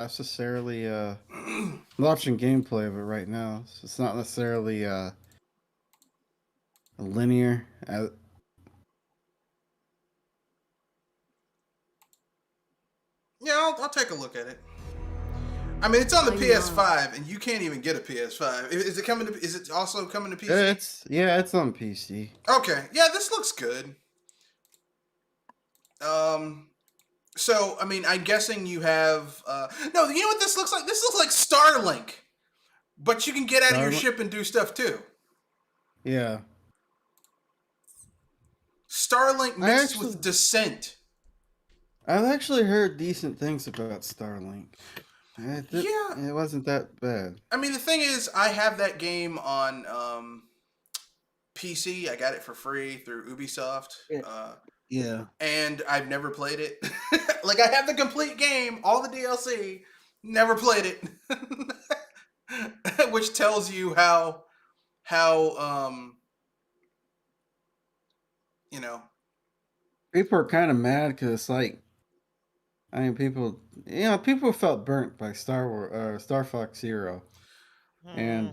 necessarily I'm watching gameplay of it right now. So it's not necessarily linear. Yeah, I'll take a look at it. I mean, it's on the PS5, and you can't even get a PS5. Is it coming to? Is it also coming to PC? It's on PC. Okay, yeah, this looks good. So I mean, I'm guessing you have. No, you know what this looks like? This looks like Starlink, but you can get out of your ship and do stuff too. Yeah. Starlink mixed with Descent. I've actually heard decent things about Starlink. It wasn't that bad. I mean, the thing is, I have that game on PC. I got it for free through Ubisoft. Yeah. And I've never played it. Like, I have the complete game, all the DLC, never played it. Which tells you how you know. People are kind of mad because, like, I mean, people felt burnt by Star Fox Zero. And,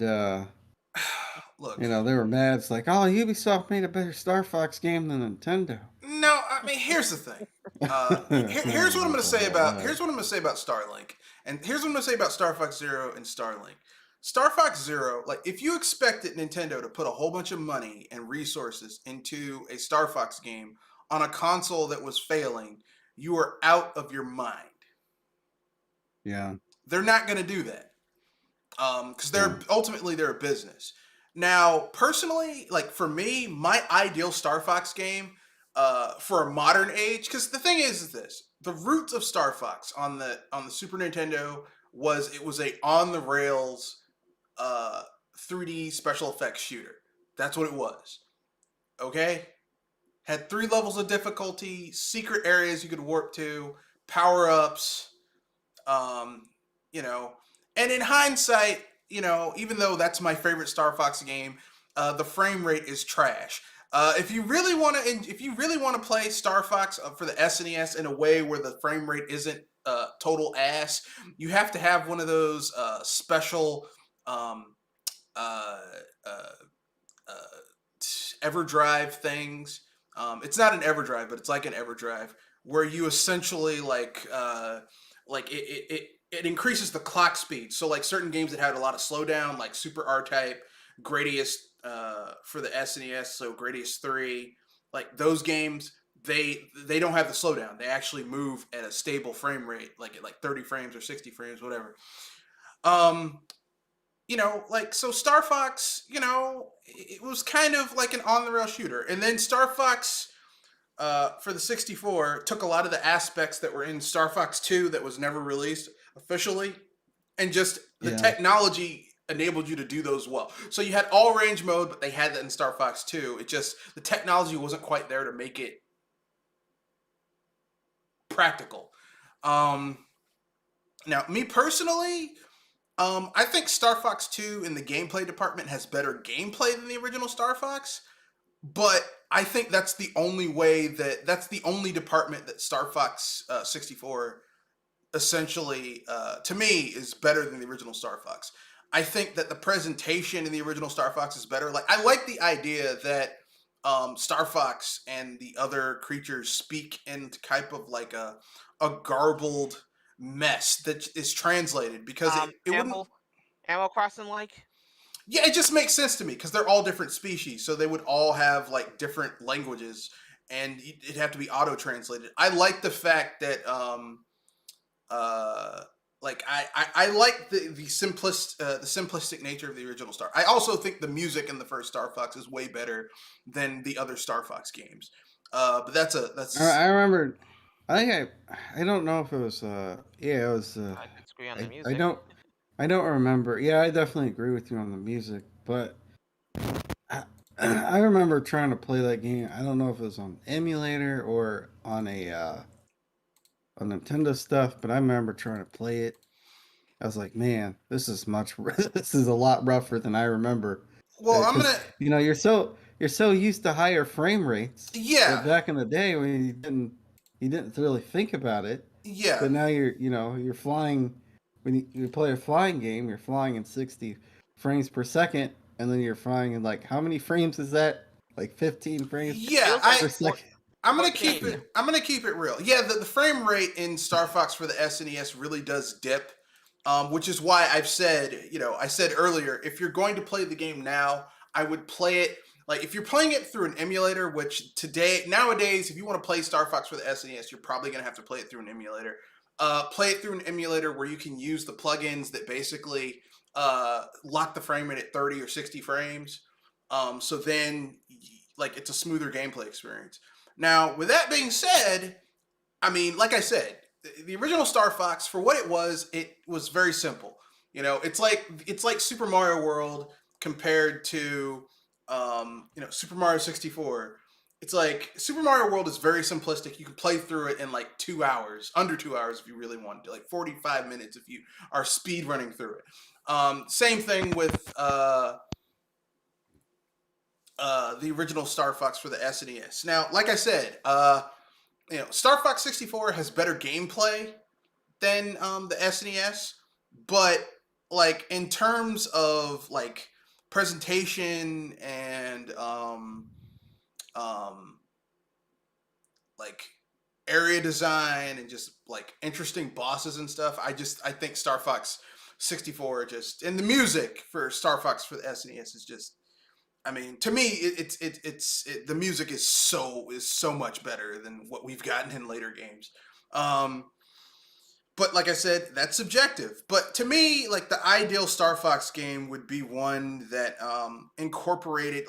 look, they were mad. It's like, oh, Ubisoft made a better Star Fox game than Nintendo. No, I mean, here's the thing. Here's what I'm going to say about Starlink, and here's what I'm going to say about Star Fox Zero and Starlink. Star Fox Zero, like, if you expected Nintendo to put a whole bunch of money and resources into a Star Fox game on a console that was failing, you are out of your mind. Yeah, they're not going to do that because ultimately they're a business. Now, personally, like for me, my ideal Star Fox game for a modern age, because the thing is this: the roots of Star Fox on the Super Nintendo was a on the rails 3D special effects shooter. That's what it was. Okay, had 3 levels of difficulty, secret areas you could warp to, power ups. And in hindsight, even though that's my favorite Star Fox game, the frame rate is trash. If you really want to play Star Fox for the SNES in a way where the frame rate isn't total ass, you have to have one of those special EverDrive things. It's not an EverDrive, but it's like an EverDrive where you essentially it increases the clock speed. So like certain games that had a lot of slowdown, like Super R-Type, Gradius for the SNES, so Gradius 3, like those games, they don't have the slowdown. They actually move at a stable frame rate, like at 30 frames or 60 frames, whatever. So Star Fox, it was kind of like an on-the-rail shooter. And then Star Fox for the 64 took a lot of the aspects that were in Star Fox 2 that was never released officially, and just the technology enabled you to do those well. So you had all range mode, but they had that in Star Fox 2. It just, the technology wasn't quite there to make it practical. Now, me personally, I think Star Fox 2 in the gameplay department has better gameplay than the original Star Fox, but I think that's the only department that Star Fox 64 essentially, to me, is better than the original Star Fox. I think that the presentation in the original Star Fox is better. Like, I like the idea that Star Fox and the other creatures speak in type of like a garbled mess that is translated, because it wouldn't... Animal Crossing like? Yeah, it just makes sense to me because they're all different species, so they would all have like different languages, and it'd have to be auto translated. I like the fact that I like the simplistic nature of the original Star. I also think the music in the first Star Fox is way better than the other Star Fox games. But that's. I remember. I don't know if it was. It was. I disagree on the music. I don't remember. Yeah, I definitely agree with you on the music, but I remember trying to play that game. I don't know if it was on emulator or on on Nintendo stuff, but I remember trying to play it. I was like, man, this is this is a lot rougher than I remember. Well, I'm gonna. You're so used to higher frame rates. Yeah. Back in the day when you didn't really think about it. Yeah. But now you're flying when you play a flying game, you're flying in 60 frames per second, and then you're flying in like how many frames is that? Like 15 frames It Yeah, feels like per four- second. I'm gonna 14. keep it. I'm gonna keep it real. Yeah, the frame rate in Star Fox for the SNES really does dip, which is why I've said, I said earlier, if you're going to play the game now, I would play it like if you're playing it through an emulator. Which nowadays, if you want to play Star Fox for the SNES, you're probably gonna have to play it through an emulator. Play it through an emulator where you can use the plugins that basically lock the frame rate at 30 or 60 frames. So then, like, it's a smoother gameplay experience. Now, with that being said, I mean, like I said, the original Star Fox, for what it was very simple. It's like Super Mario World compared to Super Mario 64. It's like Super Mario World is very simplistic. You can play through it in like 2 hours, under 2 hours if you really want to, like 45 minutes if you are speed running through it. Same thing with the original Star Fox for the SNES. Now, like I said, Star Fox 64 has better gameplay than the SNES, but like in terms of like presentation and like area design and just like interesting bosses and stuff, I think Star Fox 64 and the music for Star Fox for the SNES is just, I mean, to me, the music is so much better than what we've gotten in later games. But like I said, that's subjective. But to me, like the ideal Star Fox game would be one that incorporated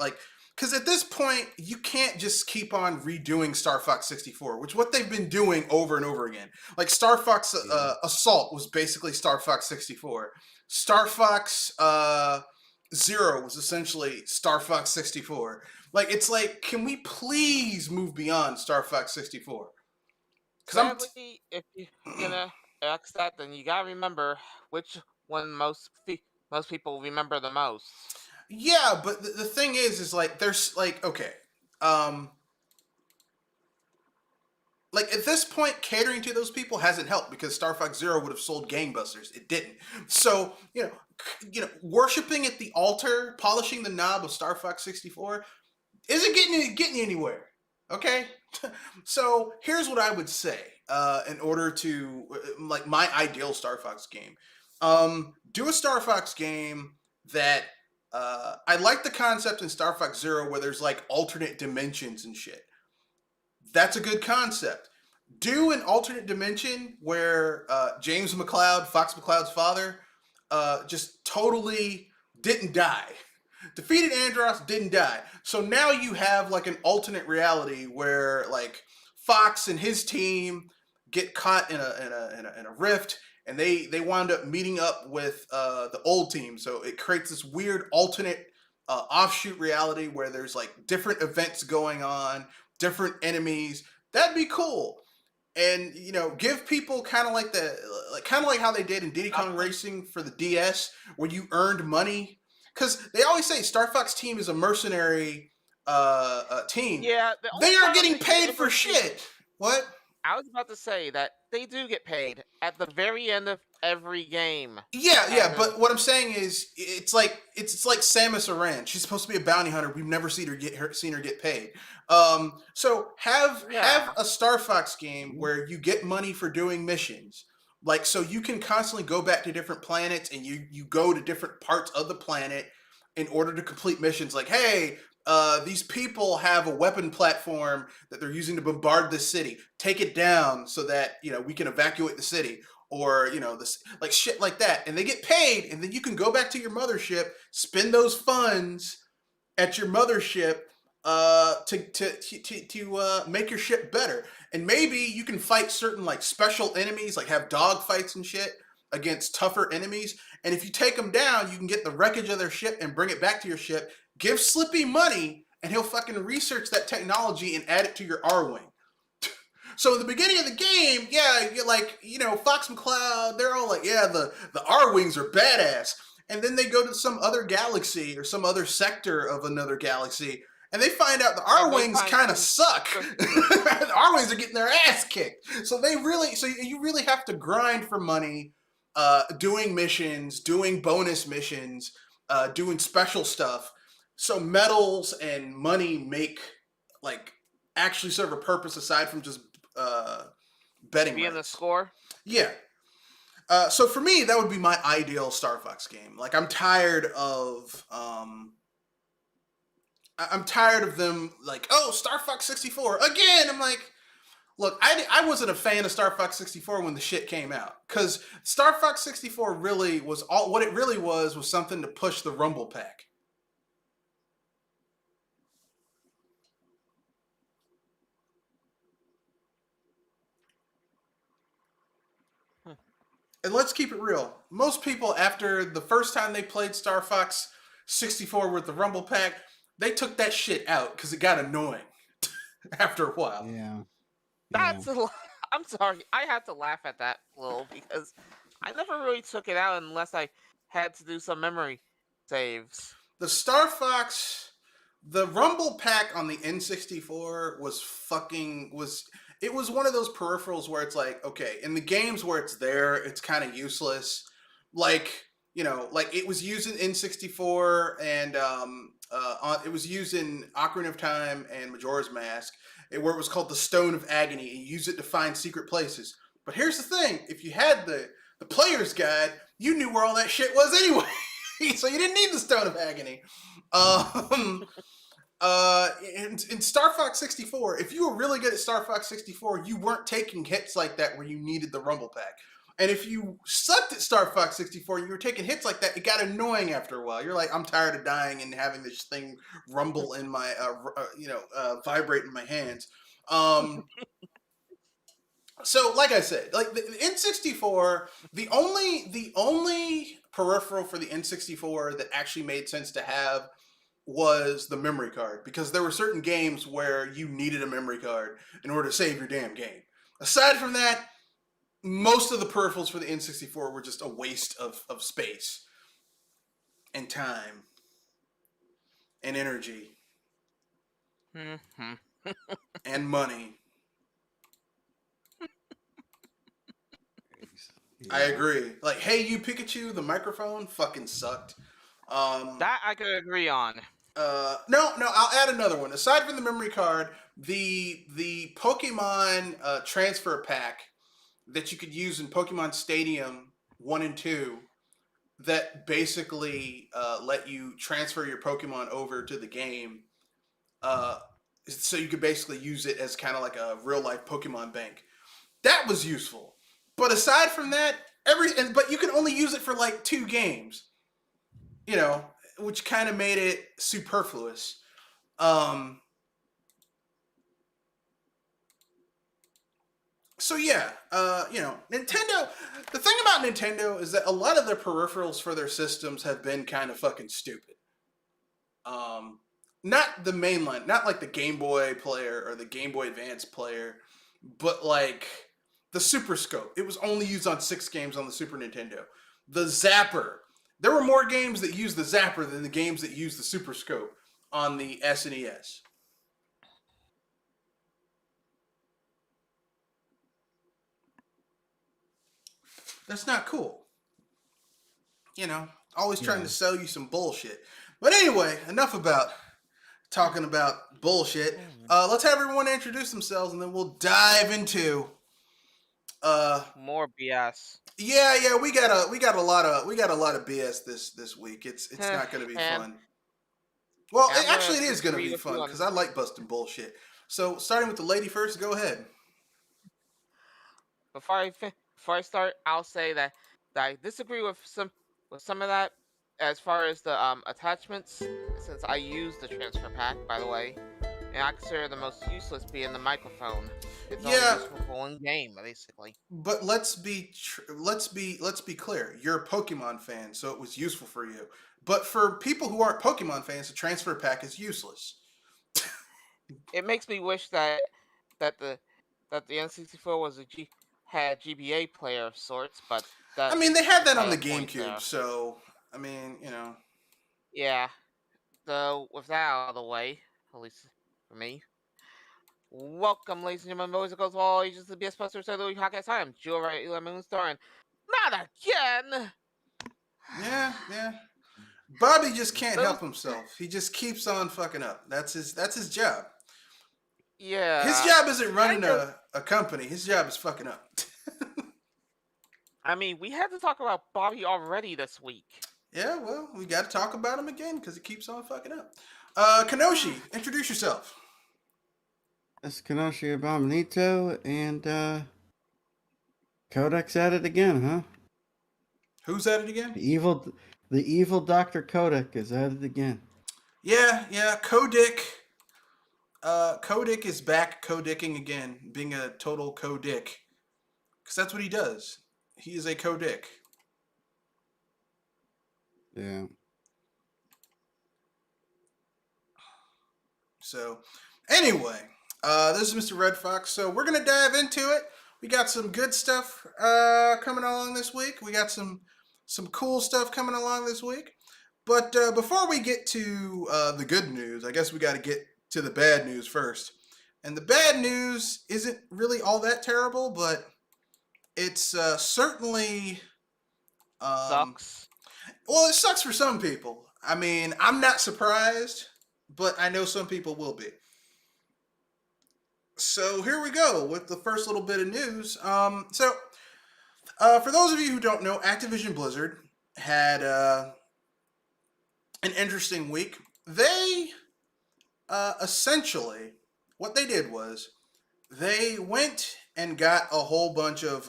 because at this point you can't just keep on redoing Star Fox 64, which is what they've been doing over and over again. Like Star Fox Assault was basically Star Fox 64. Star Fox Zero was essentially Star Fox 64. Like, it's like, can we please move beyond Star Fox 64? Sadly, if you're gonna ask that, then you gotta remember which one most people remember the most. Yeah, but the thing is like, there's like, okay, like at this point, catering to those people hasn't helped because Star Fox Zero would have sold gangbusters. It didn't. So worshiping at the altar, polishing the knob of Star Fox 64 isn't getting you anywhere. Okay, so here's what I would say in order to like my ideal Star Fox game. Do a Star Fox game that I like the concept in Star Fox Zero where there's like alternate dimensions and shit. That's a good concept. Do an alternate dimension where James McCloud, Fox McCloud's father, just totally didn't die. Defeated Andros, didn't die. So now you have like an alternate reality where like Fox and his team get caught in a rift, and they wound up meeting up with the old team. So it creates this weird alternate offshoot reality where there's like different events going on, different enemies. That'd be cool. And give people kind of like how they did in Diddy Kong Racing for the DS, where you earned money. Because they always say Star Fox Team is a mercenary team. Yeah, they are getting paid for shit. What? I was about to say that they do get paid at the very end of every game. Yeah, but what I'm saying is, it's like Samus Aran. She's supposed to be a bounty hunter. We've never seen her get paid. So have a Star Fox game where you get money for doing missions. Like, so you can constantly go back to different planets and you go to different parts of the planet in order to complete missions. Like, hey, these people have a weapon platform that they're using to bombard the city. Take it down so that we can evacuate the city, or this like shit like that. And they get paid, and then you can go back to your mothership, spend those funds at your mothership to make your ship better. And maybe you can fight certain like special enemies, like have dog fights and shit against tougher enemies. And if you take them down, you can get the wreckage of their ship and bring it back to your ship. Give Slippy money, and he'll fucking research that technology and add it to your R-Wing. So in the beginning of the game, yeah, you're like, Fox McCloud, they're all like, yeah, the R-Wings are badass. And then they go to some other galaxy or some other sector of another galaxy, and they find out the R-Wings kind of suck. The R-Wings are getting their ass kicked. So you really have to grind for money doing missions, doing bonus missions, doing special stuff. So medals and money make like actually serve a purpose aside from just betting Be in the rights. score. Yeah. So for me, that would be my ideal Star Fox game. Like I'm tired of I'm tired of them like, oh, Star Fox 64 again. I'm like, look, I wasn't a fan of Star Fox 64 when the shit came out, because Star Fox 64 really was all what it really was something to push the Rumble Pack. And let's keep it real. Most people, after the first time they played Star Fox 64 with the Rumble Pack, they took that shit out because it got annoying after a while. Yeah. That's I'm sorry. I had to laugh at that little because I never really took it out unless I had to do some memory saves. The Star Fox, the Rumble Pack on the N64 it was one of those peripherals where it's like, okay, in the games where it's there, it's kind of useless. Like, like it was used in N64 and it was used in Ocarina of Time and Majora's Mask, where it was called the Stone of Agony, and you use it to find secret places. But here's the thing: if you had the player's guide, you knew where all that shit was anyway. So you didn't need the Stone of Agony. In Star Fox 64, if you were really good at Star Fox 64, you weren't taking hits like that where you needed the Rumble Pack. And if you sucked at Star Fox 64 and you were taking hits like that, it got annoying after a while. You're like, I'm tired of dying and having this thing rumble in my, vibrate in my hands. So, like I said, like the N64, the only peripheral for the N64 that actually made sense to have was the memory card, because there were certain games where you needed a memory card in order to save your damn game. Aside from that, most of the peripherals for the N64 were just a waste of space and time and energy and money. Yeah. I agree. Like, hey, you Pikachu, the microphone fucking sucked. That I could agree on. No, I'll add another one. Aside from the memory card, the Pokemon transfer pack that you could use in Pokemon Stadium 1 and 2 that basically let you transfer your Pokemon over to the game, so you could basically use it as kind of like a real life Pokemon bank. That was useful. But aside from that, but you can only use it for like 2 games, which kind of made it superfluous. So yeah, Nintendo. The thing about Nintendo is that a lot of their peripherals for their systems have been kind of fucking stupid. Not the mainline, not like the Game Boy player or the Game Boy Advance player, but like the Super Scope. It was only used on 6 games on the Super Nintendo. The Zapper. There were more games that used the Zapper than the games that used the Super Scope on the SNES. That's not cool. Always trying to sell you some bullshit. But anyway, enough about talking about bullshit. Let's have everyone introduce themselves, and then we'll dive into more BS. Yeah, we got a lot of BS this week. It's not going to be fun. Well, it is going to be fun because I like busting bullshit. So, starting with the lady first, go ahead. Before I start, I'll say that I disagree with some of that as far as the attachments, since I use the transfer pack, by the way, and I consider the most useless being the microphone. It's only useful in game, basically. But let's be clear. You're a Pokemon fan, so it was useful for you. But for people who aren't Pokemon fans, the transfer pack is useless. It makes me wish that the N64 had GBA player of sorts, but I mean, they had that on the GameCube, so I mean, Yeah. So with that out of the way, at least for me. Welcome, ladies and gentlemen, boys and girls of all ages, to the BS Buster, so the podcast. I am Joe Right, Moonstar, and Not again. Yeah, yeah. Bobby just can't Those- help himself. He just keeps on fucking up. That's his job. His Yeah. job isn't running I know- a company. His job is fucking up. I mean, we had to talk about Bobby already this week. Yeah, well, we got to talk about him again because he keeps on fucking up. Kenoshi, introduce yourself. It's Kenoshi Abominito, and Kodak's at it again, huh? Who's at it again? The evil Dr. Kodak is at it again. Yeah, Kodick. Kodick is back Kodicking again, being a total Kodick. Because that's what he does. He is a Kodick. Yeah. So, anyway, this is Mr. Red Fox. So we're gonna dive into it. We got some good stuff coming along this week. We got some cool stuff coming along this week. But before we get to the good news, I guess we got to get to the bad news first. And the bad news isn't really all that terrible, but it's certainly Sucks. Well, it sucks for some people. I mean, I'm not surprised, but I know some people will be. So here we go with the first little bit of news. For those of you who don't know, Activision Blizzard had an interesting week. They essentially, what they did was they went and got a whole bunch of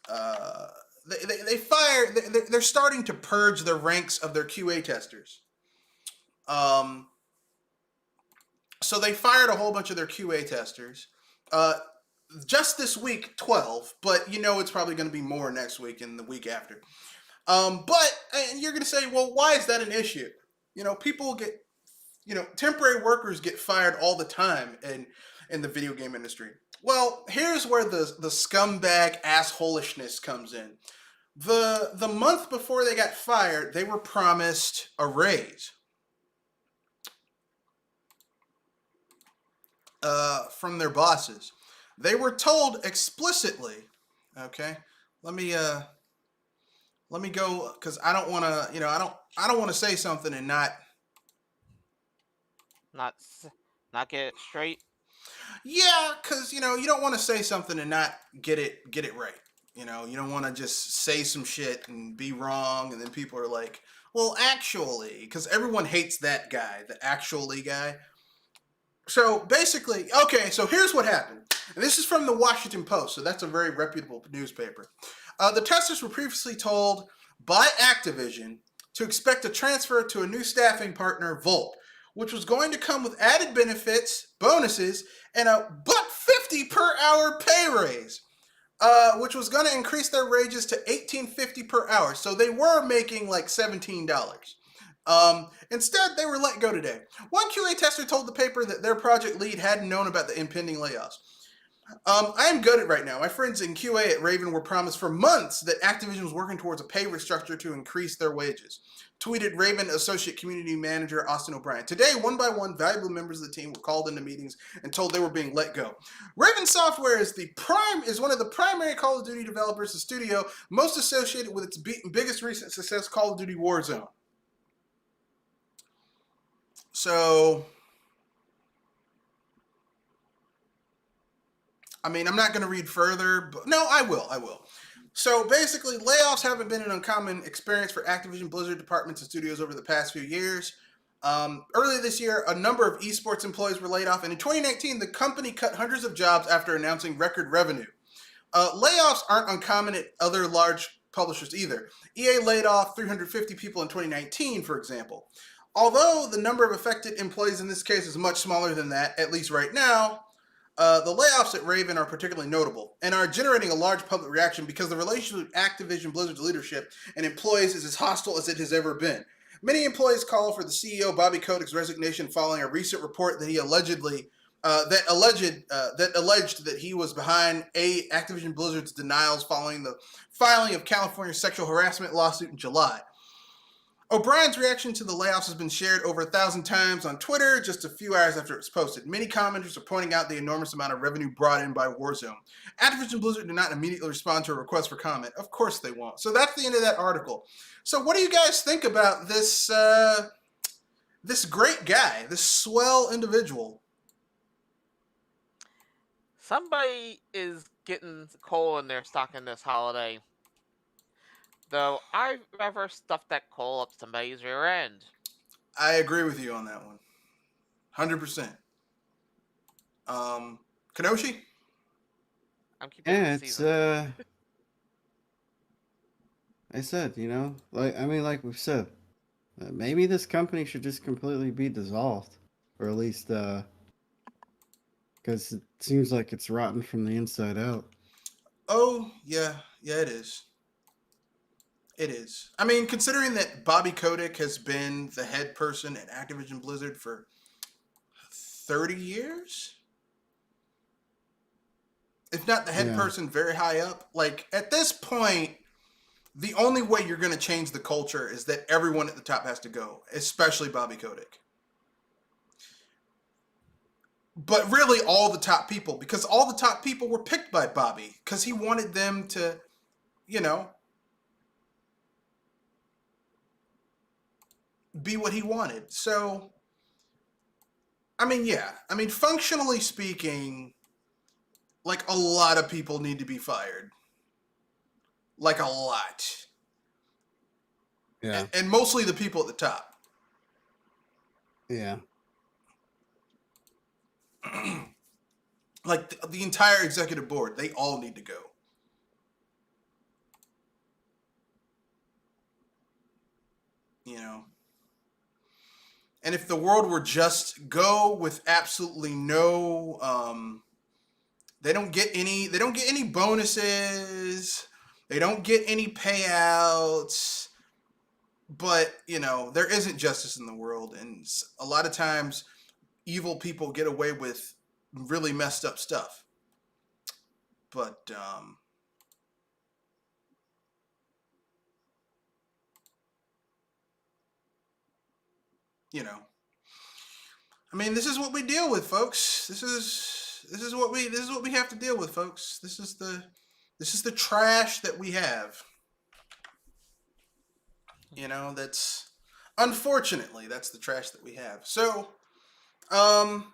they fired. They're starting to purge the ranks of their QA testers. So they fired a whole bunch of their QA testers. Just this week, 12, but you know it's probably going to be more next week and the week after. But you're going to say, well, why is that an issue? You know, people get, temporary workers get fired all the time in the video game industry. Well, here's where the scumbag assholishness comes in. The month before they got fired, they were promised a raise. From their bosses. They were told explicitly, okay, let me go, because I don't want to, I don't want to say something and not get it straight. Yeah, because, you don't want to say something and not get it right. You don't want to just say some shit and be wrong, and then people are like, well, actually, because everyone hates that guy, the actually guy. So basically, okay, so here's what happened. And this is from the Washington Post, so that's a very reputable newspaper. The testers were previously told by Activision to expect a transfer to a new staffing partner, Volt, which was going to come with added benefits, bonuses, and a $1.50 per hour pay raise, which was going to increase their wages to $18.50 per hour. So they were making like $17. Instead, they were let go today. One QA tester told the paper that their project lead hadn't known about the impending layoffs. I am gutted right now. My friends in QA at Raven were promised for months that Activision was working towards a pay restructure to increase their wages. Tweeted Raven Associate Community Manager Austin O'Brien. Today, one by one, valuable members of the team were called into meetings and told they were being let go. Raven Software is one of the primary Call of Duty developers, the studio most associated with its biggest recent success, Call of Duty Warzone. So, I mean, I'm not going to read further, but no, I will. So basically, layoffs haven't been an uncommon experience for Activision Blizzard departments and studios over the past few years. Earlier this year, a number of esports employees were laid off, and in 2019, the company cut hundreds of jobs after announcing record revenue. Layoffs aren't uncommon at other large publishers either. EA laid off 350 people in 2019, for example. Although the number of affected employees in this case is much smaller than that, at least right now, the layoffs at Raven are particularly notable and are generating a large public reaction because the relationship with Activision Blizzard's leadership and employees is as hostile as it has ever been. Many employees call for the CEO Bobby Kodak's resignation following a recent report that he alleged that he was behind Activision Blizzard's denials following the filing of California's sexual harassment lawsuit in July. O'Brien's reaction to the layoffs has been shared over 1,000 times on Twitter just a few hours after it was posted. Many commenters are pointing out the enormous amount of revenue brought in by Warzone. Activision Blizzard did not immediately respond to a request for comment. Of course they won't. So that's the end of that article. So what do you guys think about this this great guy, this swell individual? Somebody is getting coal in their stocking this holiday. Though I'd rather stuff that coal up somebody's rear end. I agree with you on that one. 100%. Kenoshi? I'm keeping Yeah, it it's season. I said, like we've said, maybe this company should just completely be dissolved, or at least because it seems like it's rotten from the inside out. Oh, yeah, it is. It is. I mean, considering that Bobby Kotick has been the head person at Activision Blizzard for 30 years, if not the head Yeah. person very high up, like at this point, the only way you're going to change the culture is that everyone at the top has to go, especially Bobby Kotick. But really, all the top people, because all the top people were picked by Bobby because he wanted them to, be what he wanted. So, I mean, yeah. I mean, functionally speaking, like a lot of people need to be fired. Like a lot. Yeah. And mostly the people at the top. Yeah. Like the entire executive board, they all need to go. And if the world were just go with absolutely no they don't get any bonuses, they don't get any payouts, but there isn't justice in the world, and a lot of times evil people get away with really messed up stuff. But I mean, this is what we deal with, folks. This is what we have to deal with, folks. This is the trash that we have. That's unfortunately that's the trash that we have. So, but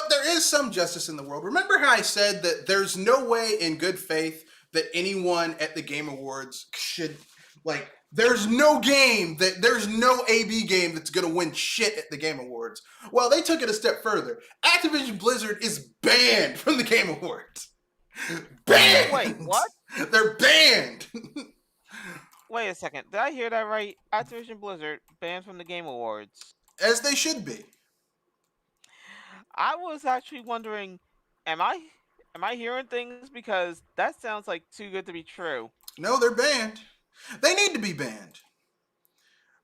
there is some justice in the world. Remember how I said that there's no way in good faith that anyone at the Game Awards should, like, there's no AB game that's going to win shit at the Game Awards. Well, they took it a step further. Activision Blizzard is banned from the Game Awards. Banned! Wait, what? They're banned! Wait a second. Did I hear that right? Activision Blizzard banned from the Game Awards. As they should be. I was actually wondering, am I hearing things? Because that sounds like too good to be true. No, they're banned. They need to be banned.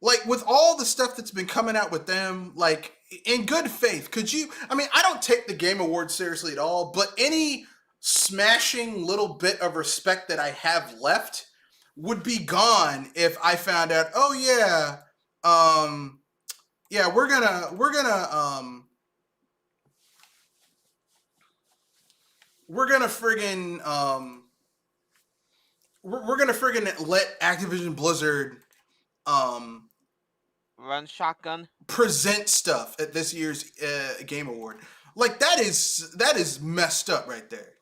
Like, with all the stuff that's been coming out with them, like, in good faith, I don't take the Game Awards seriously at all, but any smashing little bit of respect that I have left would be gone if I found out, oh yeah, we're gonna friggin' let Activision Blizzard Run shotgun. present stuff at this year's Game Award. Like, that is messed up right there.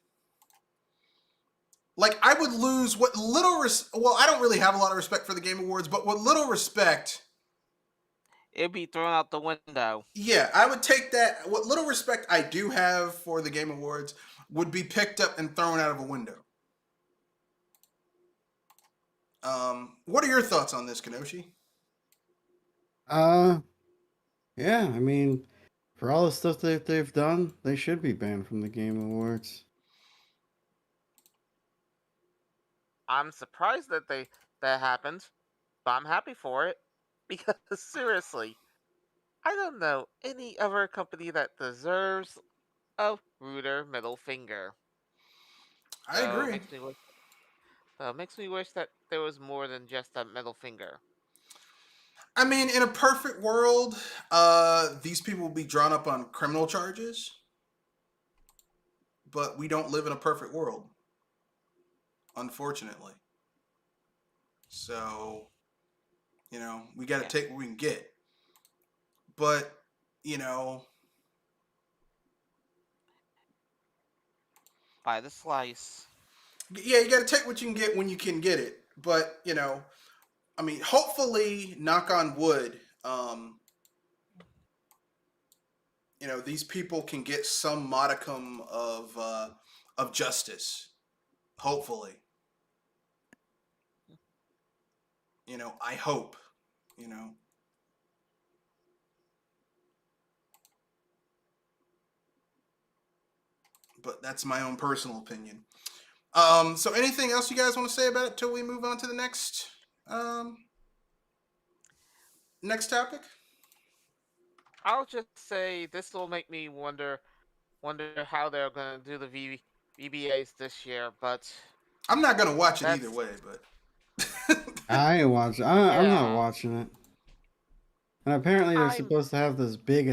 Like, I would lose what little well, I don't really have a lot of respect for the Game Awards, but what little respect, it'd be thrown out the window. Yeah, I would take that. What little respect I do have for the Game Awards would be picked up and thrown out of a window. What are your thoughts on this, Kenoshi? Yeah, I mean, for all the stuff that they've done, they should be banned from the Game Awards. I'm surprised that that happened, but I'm happy for it because seriously, I don't know any other company that deserves a ruder middle finger. I agree. So it makes me wish that there was more than just a middle finger. I mean, in a perfect world, these people will be drawn up on criminal charges, but we don't live in a perfect world, unfortunately. So, we got to Yeah. take what we can get. But, you know, By the slice. yeah, you got to take what you can get when you can get it. But, I mean, hopefully, knock on wood, these people can get some modicum of justice. Hopefully, I hope, you know. But that's my own personal opinion. So anything else you guys want to say about it till we move on to the next topic? I'll just say this will make me wonder how they're gonna do the VBAs this year, but I'm not gonna watch it either that's way, but I ain't watching. I'm not yeah. watching it. And apparently they're I'm supposed to have this big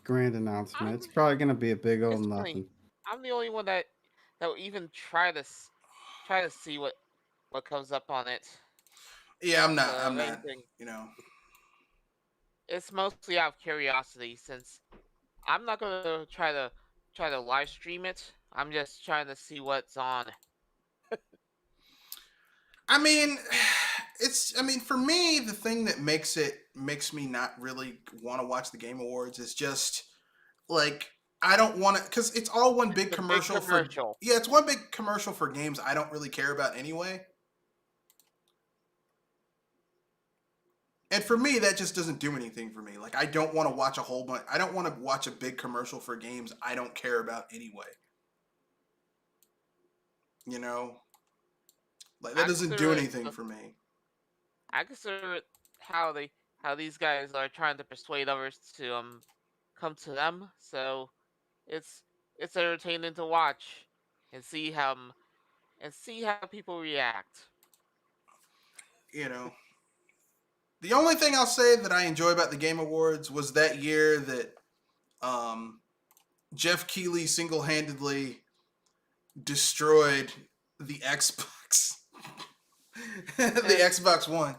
grand announcement. I'm It's probably gonna be a big old it's funny. nothing. I'm the only one that will even try to see what comes up on it. yeah, I'm not. The I'm main not. thing, You know, it's mostly out of curiosity since I'm not gonna try to live stream it. I'm just trying to see what's on. I mean, I mean, for me, the thing that makes me not really want to watch the Game Awards is just like I don't want to because it's all one big The big commercial for. commercial. Yeah, it's one big commercial for games I don't really care about anyway. And for me, that just doesn't do anything for me. Like, I don't want to watch a whole bunch. I don't want to watch a big commercial for games I don't care about anyway. You know, like that I doesn't do consider it. anything for me. I consider it how these guys are trying to persuade others to come to them. So it's it's entertaining to watch and see how people react. You know, the only thing I'll say that I enjoy about the Game Awards was that year that um, Jeff Keighley single-handedly destroyed the Xbox, the And Xbox One.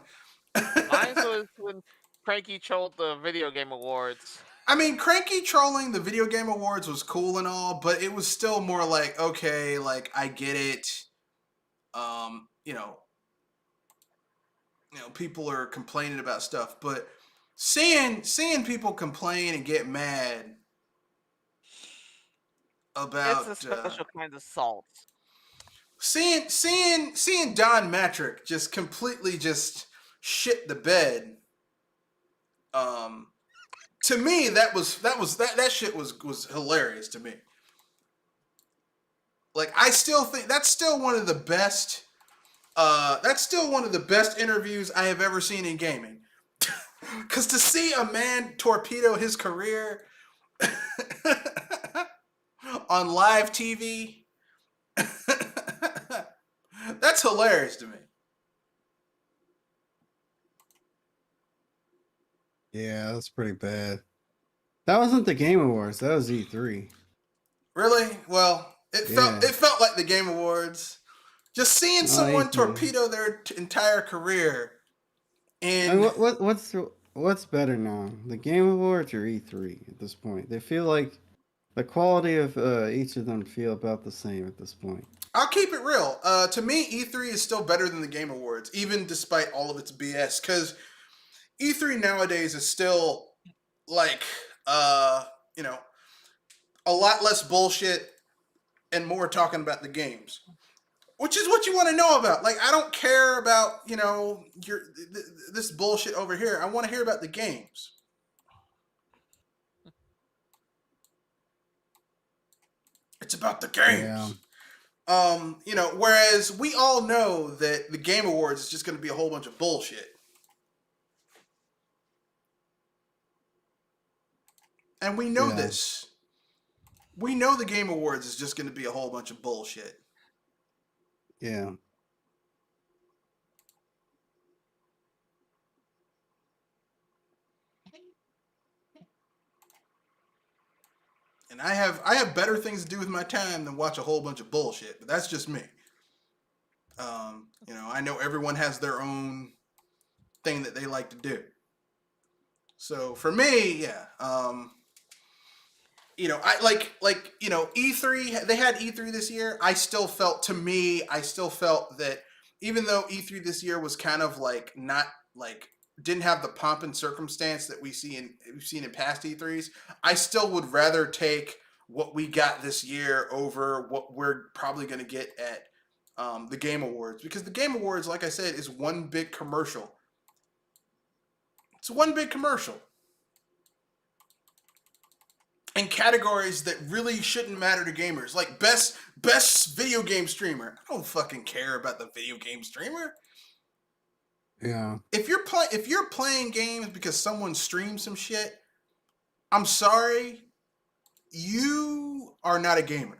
mine was when Cranky trolled the video game awards. I mean, Cranky trolling the video game awards was cool and all, but it was still more like, okay, like I get it. Um, you know, people are complaining about stuff, but seeing people complain and get mad It's a about special kind of salt. seeing Don Matrick just completely just shit the bed. Um, to me, that shit was hilarious to me. Like, I still think that's still one of the best. That's still one of the best interviews I have ever seen in gaming. Because to see a man torpedo his career on live TV, that's hilarious to me. Yeah, that's pretty bad. That wasn't the Game Awards. That was E3. Really? Well, it Yeah. felt like the Game Awards. Just seeing No, someone E3. torpedo their entire career And in what's better now, the Game Awards or E3 at this point? They feel like the quality of each of them feel about the same at this point. I'll keep it real. To me, E3 is still better than the Game Awards, even despite all of its BS. Because E3 nowadays is still like, you know, a lot less bullshit and more talking about the games, which is what you want to know about. Like, I don't care about this bullshit over here. I want to hear about the games. It's about the Yeah. games. Whereas we all know that the Game Awards is just going to be a whole bunch of bullshit. And we know Yeah. this. We know the Game Awards is just going to be a whole bunch of bullshit. Yeah. And I have better things to do with my time than watch a whole bunch of bullshit. But that's just me. I know everyone has their own thing that they like to do. So for me, yeah. I E3. They had E3 this year. I still felt that even though E3 this year was kind of like not like didn't have the pomp and circumstance that we've seen in past E3s, I still would rather take what we got this year over what we're probably going to get at the Game Awards, because the Game Awards, like I said, is one big commercial. It's one big commercial. In categories that really shouldn't matter to gamers, like best video game streamer. I don't fucking care about the video game streamer. Yeah. If you're playing games because someone streams some shit, I'm sorry, you are not a gamer.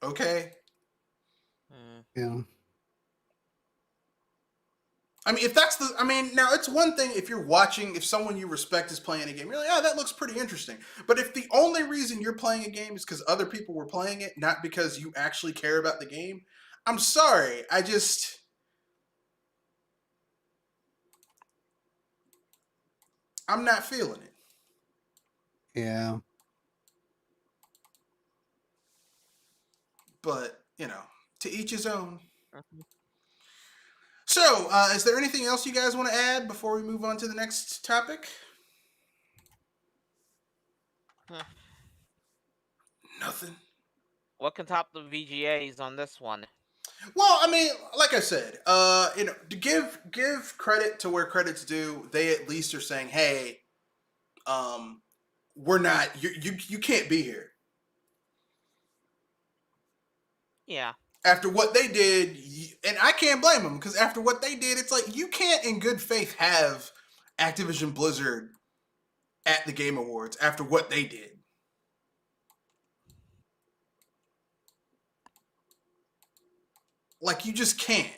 Okay? Yeah. I mean, now it's one thing if you're watching, if someone you respect is playing a game, you're like, oh, that looks pretty interesting. But if the only reason you're playing a game is because other people were playing it, not because you actually care about the game, I'm sorry. I'm not feeling it. Yeah. But, to each his own. So, is there anything else you guys want to add before we move on to the next topic? Nothing. What can top the VGAs on this one? Well, I mean, like I said, to give credit to where credit's due, they at least are saying, hey, we're not, you can't be here. Yeah. After what they did, and I can't blame them, because after what they did, it's like you can't in good faith have Activision Blizzard at the Game Awards after what they did. Like, you just can't.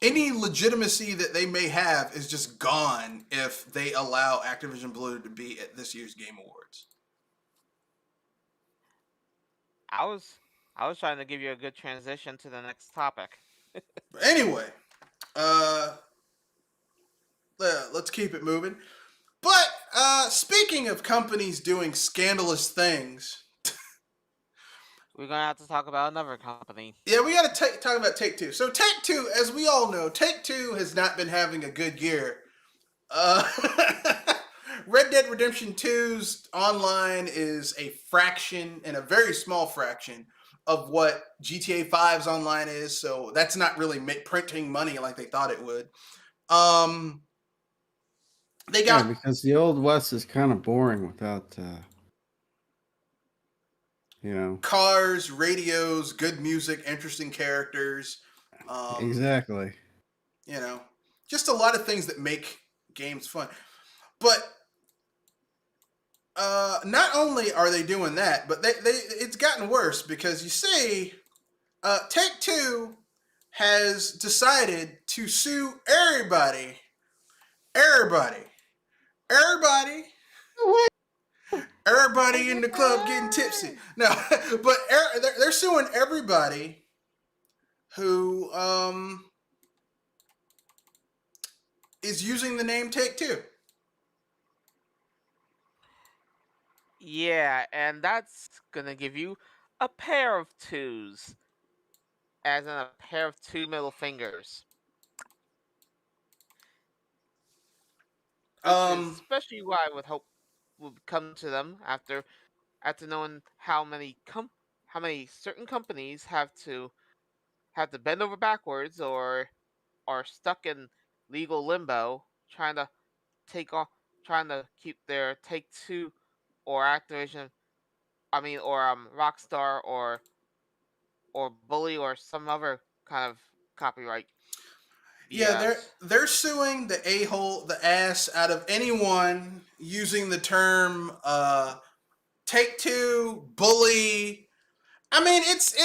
Any legitimacy that they may have is just gone if they allow Activision Blizzard to be at this year's Game Awards. I was trying to give you a good transition to the next topic. But anyway, let's keep it moving. But speaking of companies doing scandalous things, we're gonna have to talk about another company. Yeah, we got to talk about Take-Two. So Take-Two, as we all know, Take-Two has not been having a good year. Red Dead Redemption 2's online is a fraction, and a very small fraction, of what GTA 5's online is. So that's not really printing money like they thought it would. They got because the Old West is kind of boring without, cars, radios, good music, interesting characters. Exactly. Just a lot of things that make games fun. But not only are they doing that, but it's gotten worse, because you see, Take-Two has decided to sue everybody in the club getting tipsy. No, but they're suing everybody who is using the name Take-Two. Yeah, and that's gonna give you a pair of twos, as in a pair of two middle fingers. Especially what I would hope would come to them after knowing how many certain companies have to bend over backwards or are stuck in legal limbo trying to keep their Take-Two or Activision, or Rockstar or Bully or some other kind of copyright. Yeah, they're suing the ass out of anyone using the term Take-Two, Bully, I mean, it's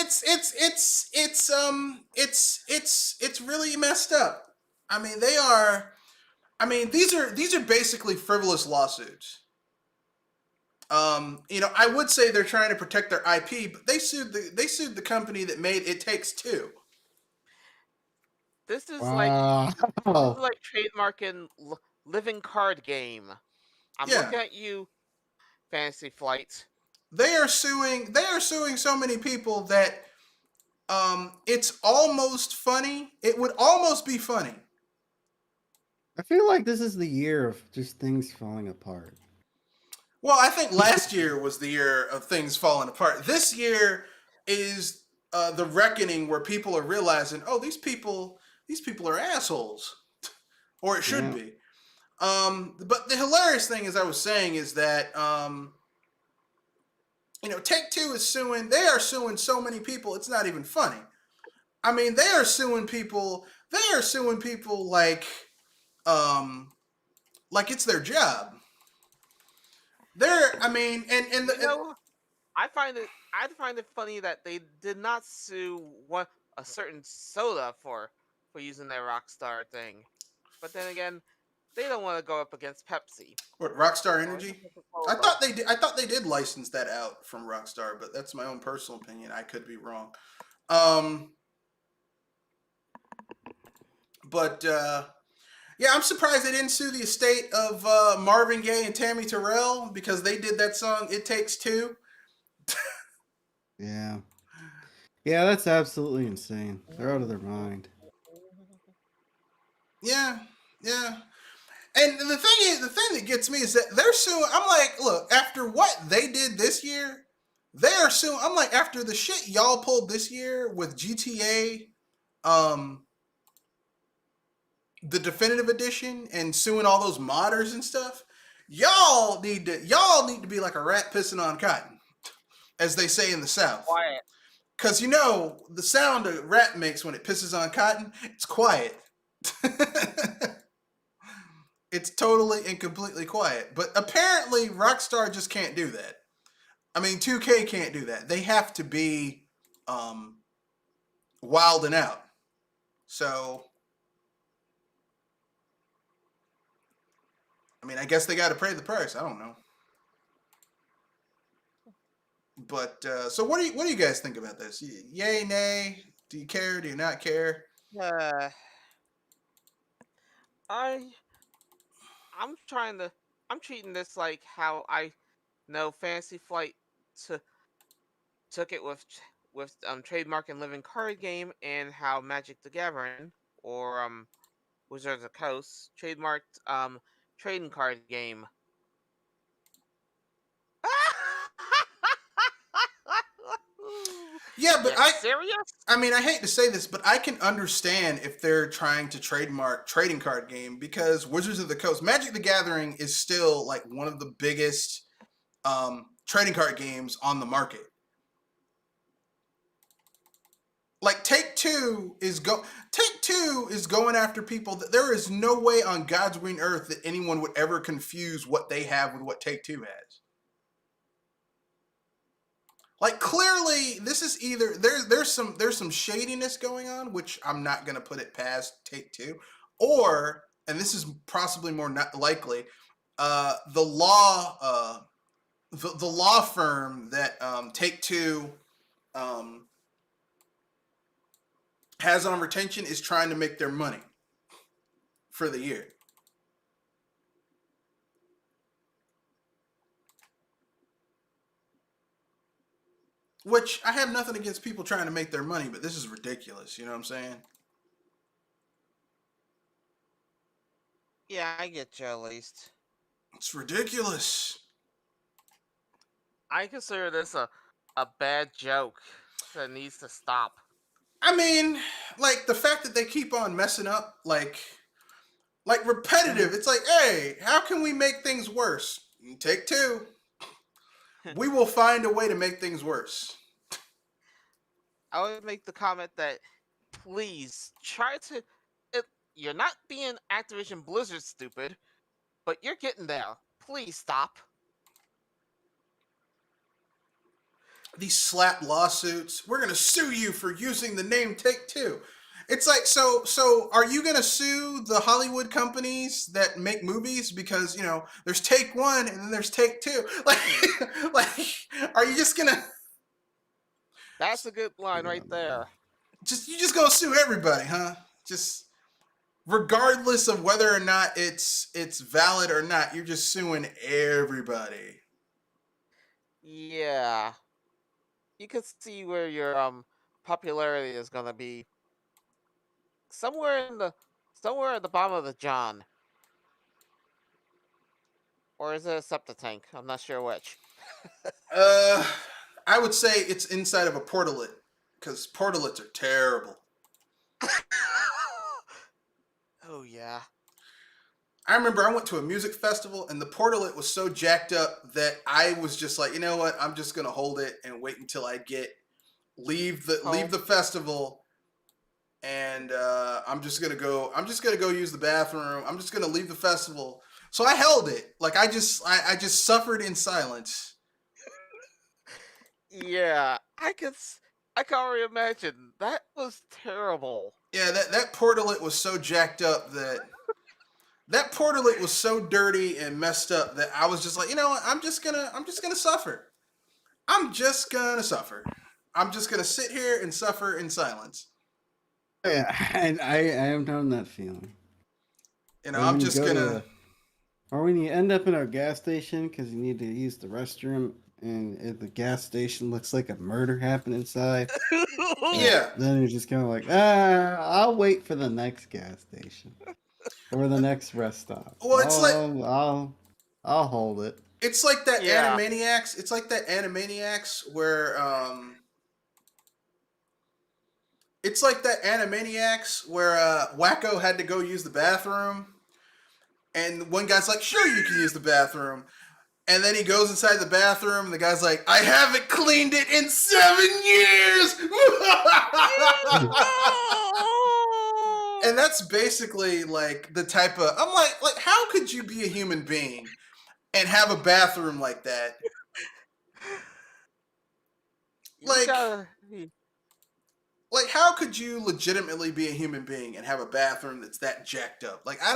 really messed up. I mean, they are. I mean, these are basically frivolous lawsuits. I would say they're trying to protect their IP, but they sued the company that made It Takes Two. This is Wow. like trademarking living card game. I'm Yeah, looking at you, Fantasy Flight. they are suing. They are suing so many people that it's almost funny. It would almost be funny. I feel like this is the year of just things falling apart. Well, I think last year was the year of things falling apart. This year is the reckoning where people are realizing, oh, these people are assholes, or it should Yeah. be. But the hilarious thing, as I was saying, is that Take Two is suing. They are suing so many people. It's not even funny. I mean, they are suing people. They are suing people like it's their job. They're. I mean, and You know, I find it funny that they did not sue a certain soda for using their Rockstar thing. But then again, they don't want to go up against Pepsi. what, Rockstar So it's a Energy. I Coca-Cola. thought they did. I thought they did license that out from Rockstar, but that's my own personal opinion. I could be wrong. Um, but yeah, I'm surprised they didn't sue the estate of Marvin Gaye and Tammy Terrell because they did that song "It Takes Two." Yeah. Yeah, that's absolutely insane. They're out of their mind. Yeah, yeah. And the thing that gets me is that they're suing. I'm like, look, after what they did this year, they are suing. I'm like, after the shit y'all pulled this year with GTA, um, the definitive edition, and suing all those modders and stuff, y'all need to be like a rat pissing on cotton, as they say in the South. Quiet. Cause the sound a rat makes when it pisses on cotton, it's quiet. It's totally and completely quiet. But apparently Rockstar just can't do that. I mean, 2K can't do that. They have to be wild and out. So, I mean, I guess they got to pay the price. I don't know. But so, what do you guys think about this? Yay, nay? Do you care? Do you not care? Uh, I I'm trying to I'm treating this like how I know Fantasy Flight to, took it with trademark and living card game, and how Magic the Gathering or Wizards of the Coast trademarked trading card game. Yeah, but You I serious? I mean, I hate to say this, but I can understand if they're trying to trademark trading card game because Wizards of the Coast, Magic the Gathering is still like one of the biggest trading card games on the market. Like Take Two is going after people that there is no way on God's green earth that anyone would ever confuse what they have with what Take Two has. Like clearly, this is either there's some shadiness going on, which I'm not gonna put it past Take Two, or and this is possibly more not likely, the law firm that Take Two um, has on retention is trying to make their money for the year. Which I have nothing against people trying to make their money, but this is ridiculous. You know what I'm saying? Yeah, I get you at least. It's ridiculous. I consider this a bad joke that needs to stop. I mean, like the fact that they keep on messing up, like repetitive. It's like, hey, how can we make things worse? Take Two. We will find a way to make things worse. I would make the comment that please try to. It, you're not being Activision Blizzard stupid, but you're getting there. Please stop. these slap lawsuits. We're gonna sue you for using the name Take Two. It's like, so are you gonna sue the Hollywood companies that make movies because there's Take One and then there's Take Two? Like, are you just gonna That's a good line right there. you just gonna sue everybody, huh? Just regardless of whether or not it's valid or not, you're just suing everybody. Yeah, you can see where your popularity is gonna be somewhere in the somewhere at the bottom of the John, or is it a septic tank? I'm not sure which. Uh, I would say it's inside of a portalet because portalets are terrible. Oh yeah. I remember I went to a music festival and the portalet was so jacked up that I was just like, you know what? I'm just gonna hold it and wait until I leave Home. the festival, and I'm just gonna go. I'm just gonna go use the bathroom. I'm just gonna leave the festival. So I held it. Like I just suffered in silence. Yeah, I can already imagine. That was terrible. Yeah, that portalet was so jacked up that portalet was so dirty and messed up that I was just like, you know what? I'm just gonna suffer. I'm just gonna suffer. I'm just gonna sit here and suffer in silence. Yeah, and I am knowing that feeling. Or I'm when you just go gonna. to, or when you end up in a gas station because you need to use the restroom, and the gas station looks like a murder happened inside. Yeah. Then you're just kind of like, I'll wait for the next gas station or the next rest stop. Well, it's like I'll hold it. it's like that Yeah. Animaniacs. It's like that Animaniacs where it's like that Animaniacs where Wacko had to go use the bathroom, and one guy's like, "Sure, you can use the bathroom." And then he goes inside the bathroom, and the guy's like, "I haven't cleaned it in 7 years." And that's basically like the type of I'm like how could you be a human being and have a bathroom like that? You Like gotta be- like how could you legitimately be a human being and have a bathroom that's that jacked up? Like I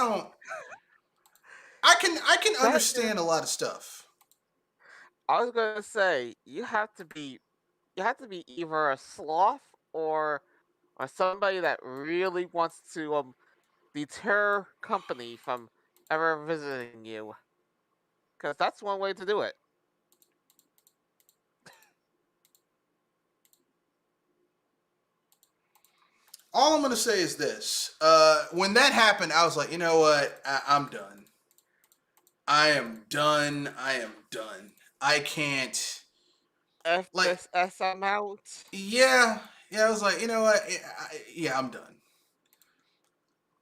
can that. understand a lot of stuff. I was gonna say you have to be either a sloth or somebody that really wants to deter company from ever visiting you, because that's one way to do it. All I'm gonna say is this: when that happened, I was like, you know what? I'm done. I am done. I am done. I can't. Like, FSS, I'm out. yeah, yeah. I was like, you know what? Yeah, I'm done.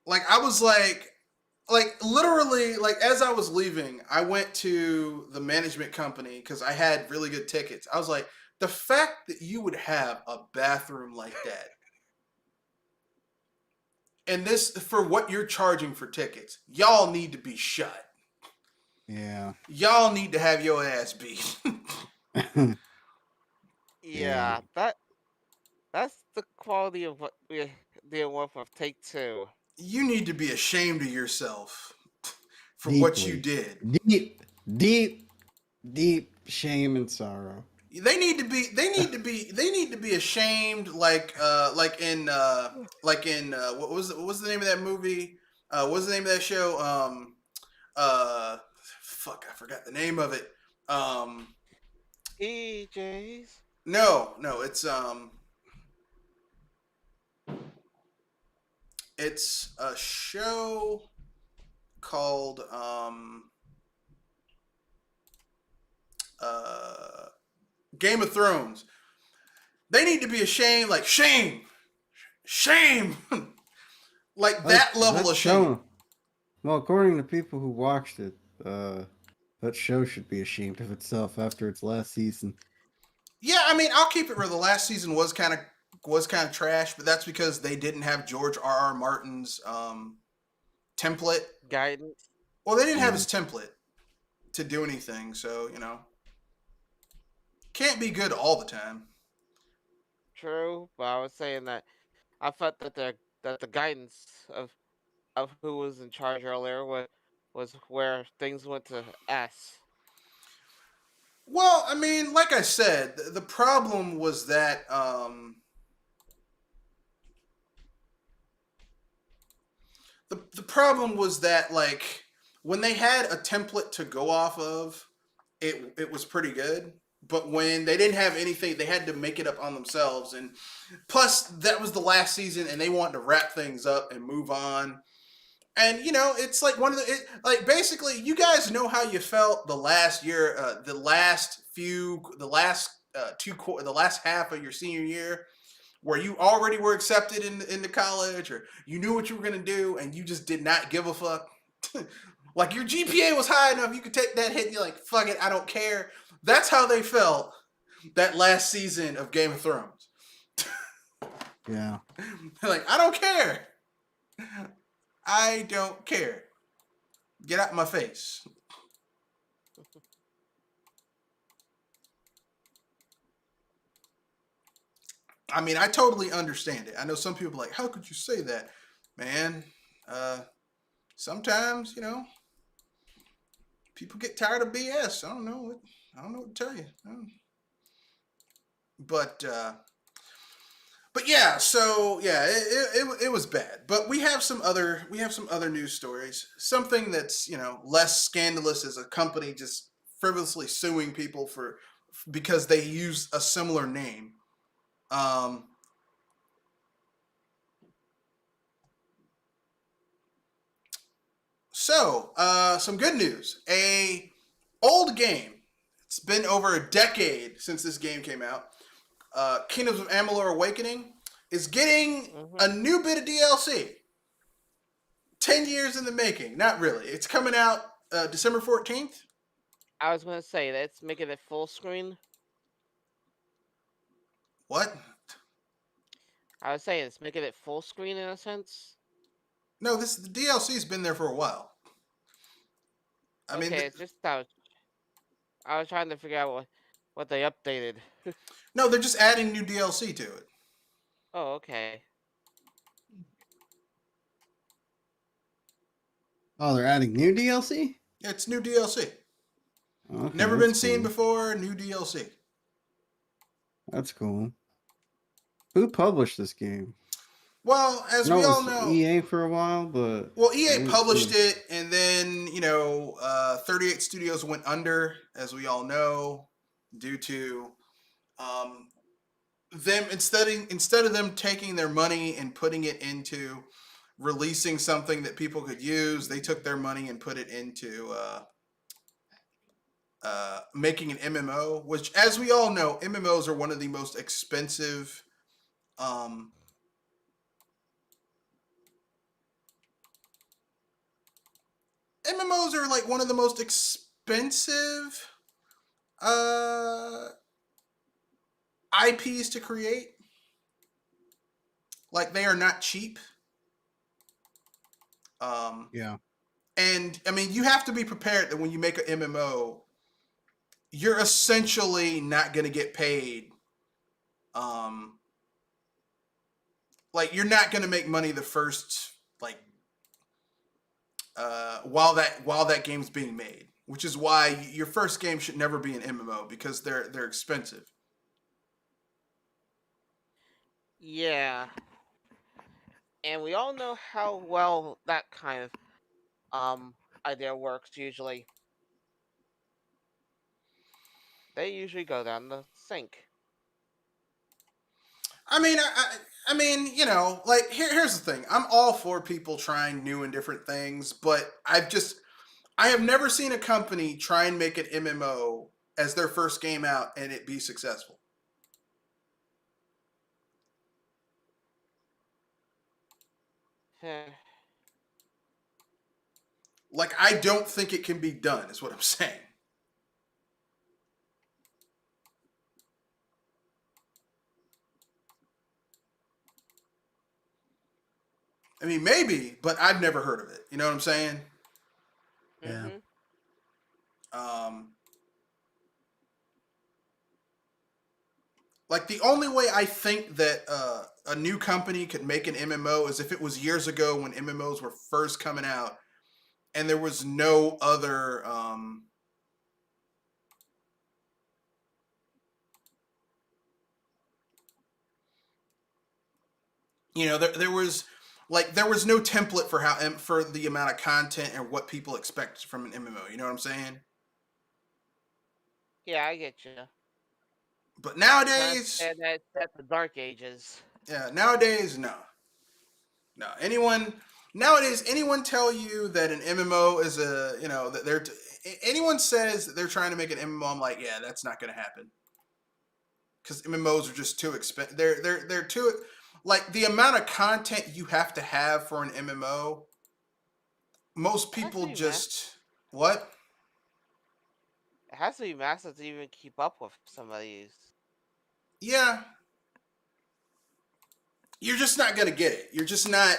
Like, I was like literally, like as I was leaving, I went to the management company because I had really good tickets. I was like, the fact that you would have a bathroom like that, and this for what you're charging for tickets, y'all need to be shut. Yeah. Y'all need to have your ass beat. Yeah, that's the quality of what we're dealing with Take Two. You need to be ashamed of yourself for what you Deeply. did. Deep shame and sorrow. They need to be. They need to be ashamed. What was the name of that movie? What was the name of that show? Fuck, I forgot the name of it. EJs. No, it's a show called Game of Thrones. They need to be ashamed, like shame, shame, like that level of shame. Well, according to people who watched it, that show should be ashamed of itself after its last season. Yeah, I mean, I'll keep it real. The last season was kind of trash, but that's because they didn't have George R. R. Martin's template. Guidance. Well, they didn't have his template to do anything, so Can't be good all the time. True, but I was saying that I felt that the guidance of who was in charge earlier was where things went to S. Well, I mean, like I said, the problem was that the problem was that like when they had a template to go off of, it was pretty good. But when they didn't have anything, they had to make it up on themselves. And plus, that was the last season, and they wanted to wrap things up and move on. And it's like like basically, you guys know how you felt the last year, the last the last half of your senior year, where you already were accepted into college, or you knew what you were gonna do, and you just did not give a fuck. Like your GPA was high enough, you could take that hit, and you're like, fuck it, I don't care. That's how they felt that last season of Game of Thrones. Yeah. They're like, I don't care. I don't care. Get out my face. I mean, I totally understand it. I know some people are like, how could you say that? Man, sometimes, people get tired of BS. I don't know what to tell you. But yeah, so yeah, it was bad. But we have some other news stories. Something that's less scandalous is a company just frivolously suing people because they use a similar name. So some good news. A old game. It's been over a decade since this game came out. Kingdoms of Amalur Awakening is getting a new bit of DLC. 10 years in the making. Not really. It's coming out December 14th. I was gonna say that's making it full screen. What? I was saying it's making it full screen in a sense. No, the DLC's been there for a while. I mean, it's just I was trying to figure out what they updated. no, they're just adding new DLC to it. Oh, okay. Oh, they're adding new DLC? Yeah, it's new DLC. Okay, Never been that's seen cool. before, new DLC. That's cool. Who published this game? Well, as I know we it all was know, EA for a while, but well, I EA didn't published see it, and then 38 Studios went under, as we all know, due to them instead of them taking their money and putting it into releasing something that people could use, they took their money and put it into making an MMO, which, as we all know, MMOs are one of the most expensive. MMOs are like one of the most expensive IPs to create. Like, they are not cheap. Yeah. And I mean, you have to be prepared that when you make an MMO, you're essentially not going to get paid. Like, you're not going to make money the first while that game's being made, which is why your first game should never be an MMO, because they're expensive. Yeah, and we all know how well that kind of idea works. Usually, they usually go down the sink. I mean, I mean, like here's the thing. I'm all for people trying new and different things, but I have never seen a company try and make an MMO as their first game out and it be successful. Like, I don't think it can be done, is what I'm saying. I mean, maybe, but I've never heard of it. You know what I'm saying? Yeah. Mhm. Like, the only way I think that a new company could make an MMO is if it was years ago when MMOs were first coming out and there was no other there was no template for for the amount of content and what people expect from an MMO. You know what I'm saying? Yeah, I get you. But Trying nowadays, to that's the dark ages. yeah, nowadays, no. Anyone tell you that an MMO is anyone says that they're trying to make an MMO, I'm like, yeah, that's not going to happen. Because MMOs are just too expensive. They're too, like, the amount of content you have to have for an MMO. Most people just what? It has to be massive to even keep up with some of these. Yeah. You're just not going to get it. You're just not.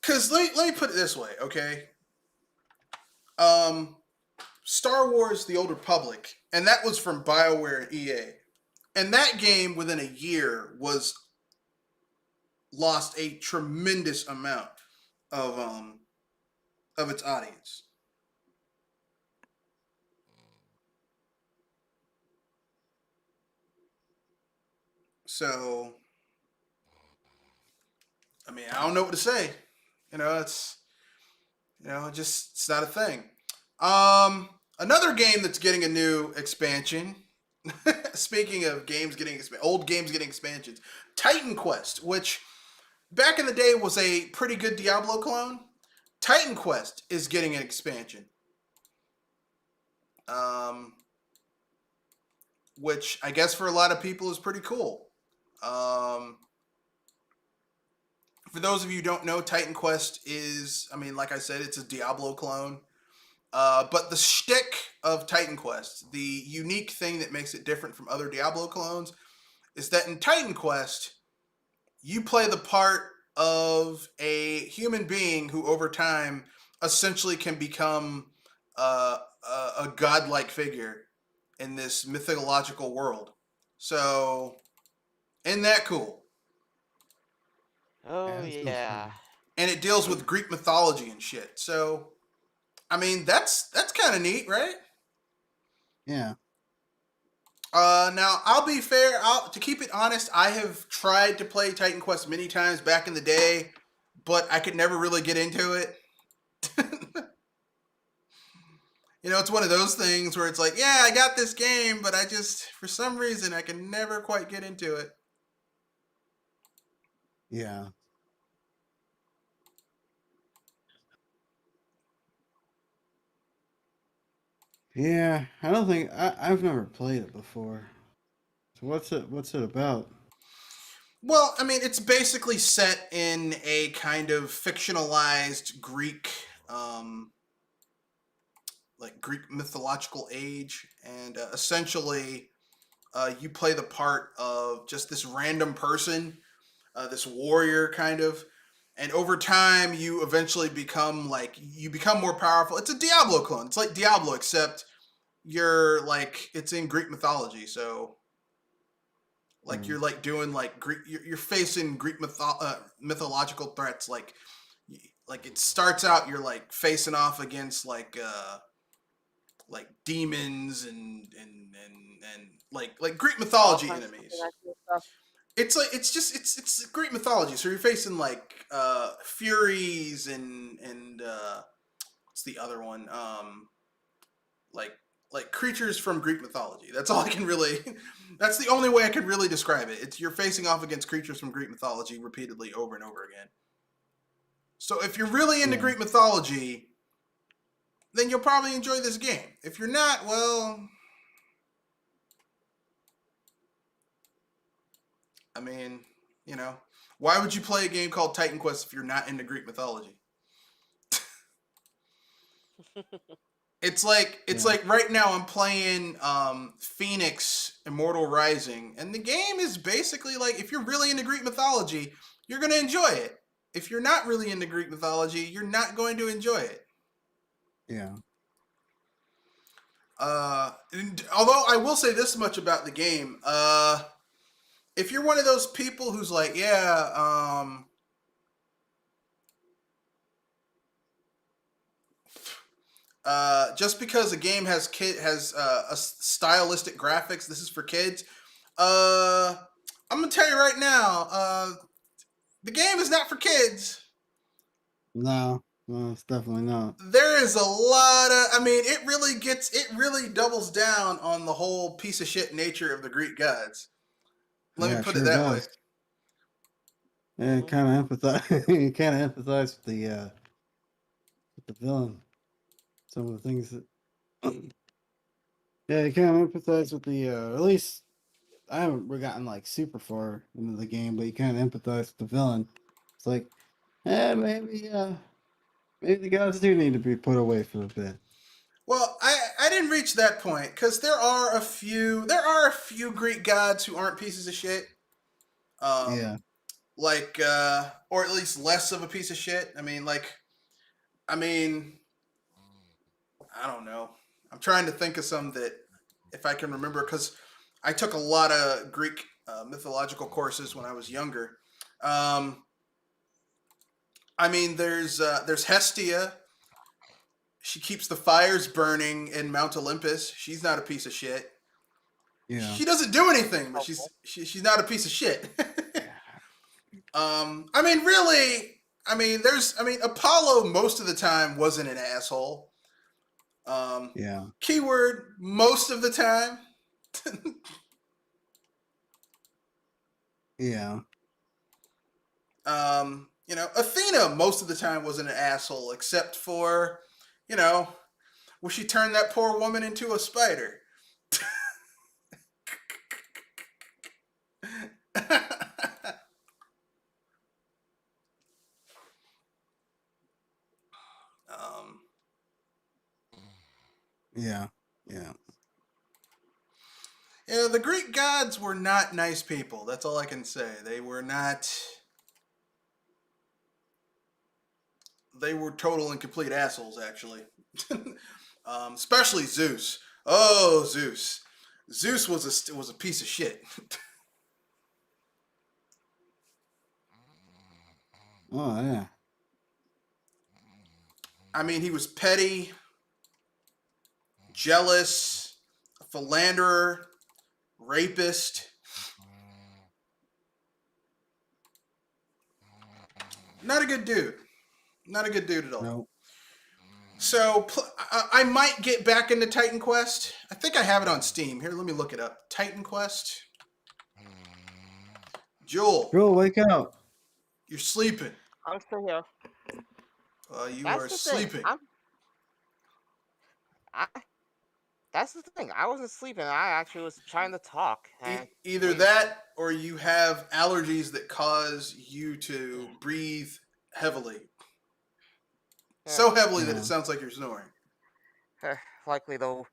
Because let me put it this way, okay? Star Wars The Old Republic, and that was from BioWare and EA. And that game, within a year, lost a tremendous amount of its audience. So, I mean, I don't know what to say. It's not a thing. Another game that's getting a new expansion. Speaking of games getting old games getting expansions, Titan Quest, which back in the day was a pretty good Diablo clone. Titan Quest is getting an expansion. Which I guess for a lot of people is pretty cool. For those of you who don't know, Titan Quest is, I mean, like I said, it's a Diablo clone. But the shtick of Titan Quest, the unique thing that makes it different from other Diablo clones, is that in Titan Quest, you play the part of a human being who, over time, essentially can become a godlike figure in this mythological world. So, isn't that cool? Oh yeah. And it deals with Greek mythology and shit. So, I mean, that's kind of neat, right? Yeah. Now, I'll be fair. To keep it honest, I have tried to play Titan Quest many times back in the day, but I could never really get into it. It's one of those things where it's like, yeah, I got this game, but I just, for some reason, I can never quite get into it. Yeah. Yeah, I don't think I've never played it before. So what's it about? Well, I mean, it's basically set in a kind of fictionalized Greek, like Greek mythological age, and essentially, you play the part of just this random person, this warrior kind of, and over time, you eventually become more powerful. It's a Diablo clone. It's like Diablo, except it's in Greek mythology, so. Like you're doing Greek, you're facing Greek mythological threats. Like it starts out, you're facing off against demons and Greek mythology enemies. It's Greek mythology. So you're facing Furies and what's the other one? Like creatures from Greek mythology. That's all I can really. That's the only way I can really describe it. You're facing off against creatures from Greek mythology repeatedly over and over again. So if you're really into Greek mythology, then you'll probably enjoy this game. If you're not, well, I mean, why would you play a game called Titan Quest if you're not into Greek mythology? It's like right now I'm playing Phoenix Immortal Rising, and the game is basically like, if you're really into Greek mythology, you're going to enjoy it. If you're not really into Greek mythology, you're not going to enjoy it. Yeah. Although I will say this much about the game, if you're one of those people who's like, yeah, just because a game has a stylistic graphics, this is for kids. I'm gonna tell you right now, the game is not for kids. No, it's definitely not. There is a lot of, I mean, it really doubles down on the whole piece of shit nature of the Greek gods. Let me put it that way. Yeah, kind of empathize. You kind of empathize with the villain. Some of the things that. Yeah, you kind of empathize with the. At least I haven't gotten like super far into the game, but you kind of empathize with the villain. It's like, maybe the gods do need to be put away for a bit. Well, I didn't reach that point because there are a few Greek gods who aren't pieces of shit. Yeah. Like or at least less of a piece of shit. I mean, I don't know. I'm trying to think of some that if I can remember because I took a lot of Greek mythological courses when I was younger. I mean, there's Hestia. She keeps the fires burning in Mount Olympus. She's not a piece of shit. Yeah. She doesn't do anything, but she's not a piece of shit. I mean, really, Apollo most of the time wasn't an asshole. Yeah. Keyword most of the time. Yeah. Athena most of the time wasn't an asshole, except for, when she turned that poor woman into a spider. Yeah. Yeah. Yeah, the Greek gods were not nice people. That's all I can say. They were not. They were total and complete assholes, actually. Especially Zeus. Oh, Zeus. Zeus was a piece of shit. Oh yeah. I mean, he was petty, jealous, a philanderer, rapist. Not a good dude. Not a good dude at all. No. So I might get back into Titan Quest. I think I have it on Steam. Here, let me look it up. Titan Quest. Joel, Wake up. you're sleeping. I'm still here. You That's are the thing. sleeping. That's the thing. I wasn't sleeping. I actually was trying to talk. Either that or you have allergies that cause you to breathe heavily. So heavily that it sounds like you're snoring. Likely the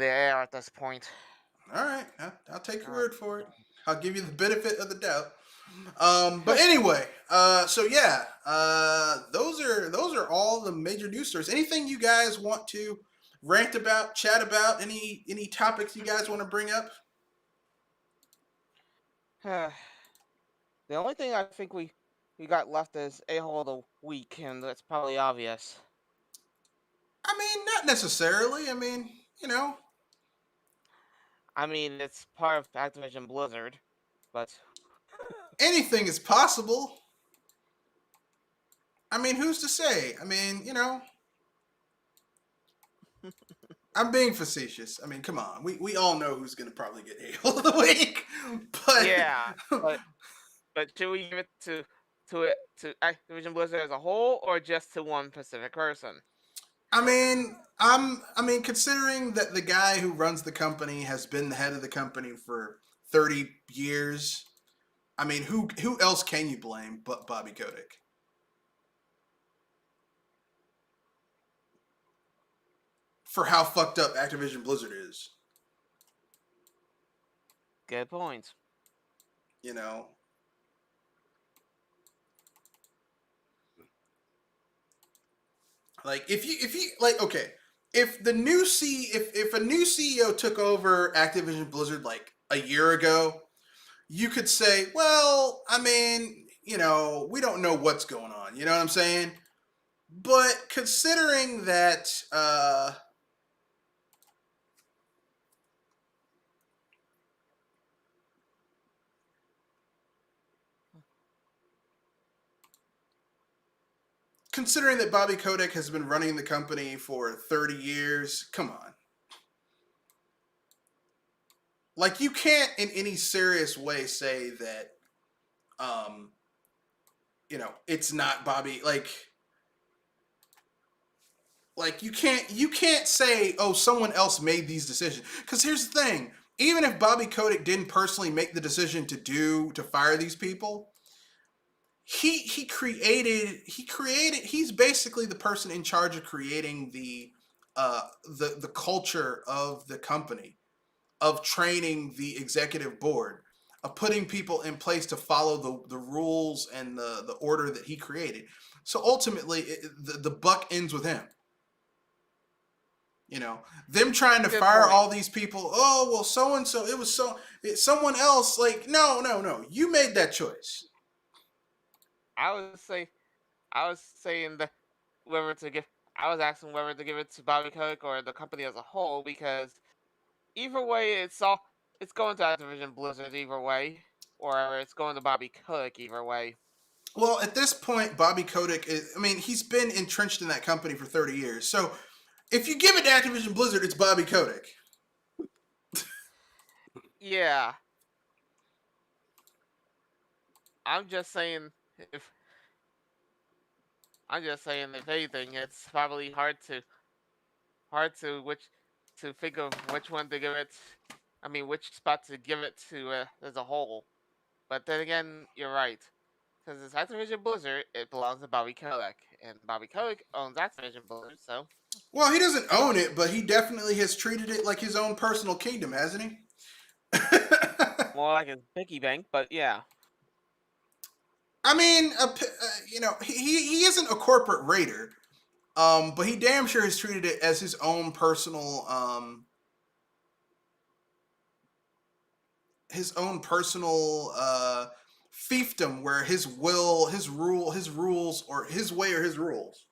air at this point. All right. I'll take your word for it. I'll give you the benefit of the doubt. But anyway, so yeah, those are all the major news stories. Anything you guys want to rant about, chat about, any topics you guys want to bring up? The only thing I think we got left is a-hole of the week, and that's probably obvious. I mean, not necessarily. I mean, I mean, it's part of Activision Blizzard, but anything is possible. I mean, who's to say? I mean, I'm being facetious. I mean, come on. We all know who's going to probably get a-hole of the week. But yeah, but should we give it to Activision Blizzard as a whole, or just to one specific person? I mean, considering that the guy who runs the company has been the head of the company for 30 years, I mean, who else can you blame but Bobby Kotick? For how fucked up Activision Blizzard is. Good point. Like if you like, okay, if the new if a new CEO took over Activision Blizzard like a year ago, you could say, well, I mean, we don't know what's going on. You know what I'm saying? But considering that, Bobby Kotick has been running the company for 30 years, come on. Like, you can't in any serious way say that, it's not Bobby. Like you can't say, oh, someone else made these decisions. Because here's the thing: even if Bobby Kotick didn't personally make the decision to fire these people, he's basically the person in charge of creating the culture of the company, of training the executive board, of putting people in place to follow the rules and the order that he created. So ultimately, the buck ends with him. Them trying to Good fire point. all these people. Oh, well, so and so, it was someone else. Like, no, you made that choice. I was saying that whether to give. I was asking whether to give it to Bobby Kotick or the company as a whole, because either way, it's going to Activision Blizzard either way, or it's going to Bobby Kotick either way. Well, at this point, Bobby Kotick he's been entrenched in that company for 30 years. So if you give it to Activision Blizzard, it's Bobby Kotick. Yeah, I'm just saying if if anything, it's probably hard to think of which one to give it. I mean, which spot to give it to as a whole. But then again, you're right. Since it's Activision Blizzard, it belongs to Bobby Kotick, and Bobby Kotick owns Activision Blizzard, so. Well, he doesn't own it, but he definitely has treated it like his own personal kingdom, hasn't he? More like his piggy bank, but yeah. I mean, he isn't a corporate raider, but he damn sure has treated it as his own personal, fiefdom, where his will, his rules, or his way or his rules.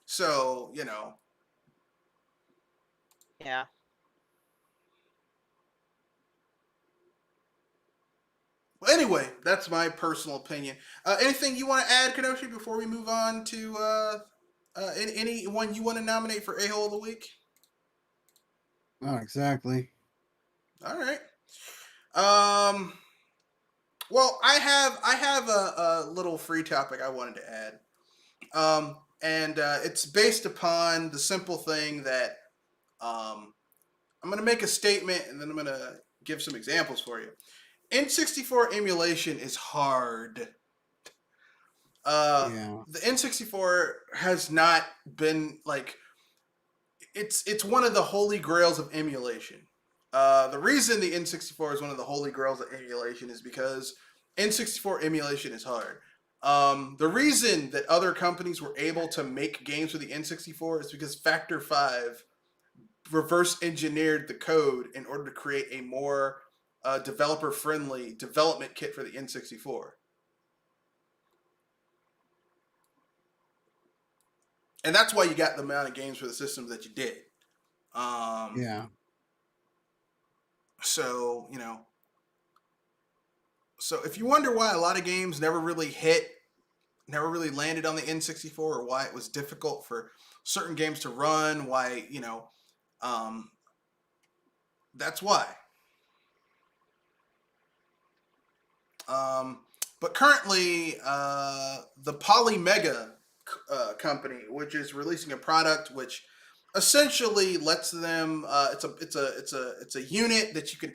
So Yeah. Well, anyway, that's my personal opinion. Anything you want to add, Kadoshi, before we move on to anyone you want to nominate for A-hole of the week? Not exactly. All right. Well, I have a little free topic I wanted to add. And it's based upon the simple thing that I'm going to make a statement and then I'm going to give some examples for you. N64 emulation is hard. Yeah. The N64 has not been it's one of the holy grails of emulation. The reason the N64 is one of the holy grails of emulation is because N64 emulation is hard. The reason that other companies were able to make games with the N64 is because Factor 5 reverse engineered the code in order to create a more developer-friendly development kit for the N64. And that's why you got the amount of games for the systems that you did. Yeah. So, so if you wonder why a lot of games never really landed on the N64, or why it was difficult for certain games to run, why, that's why. But currently, the Polymega company, which is releasing a product which essentially lets them, it's a unit that you can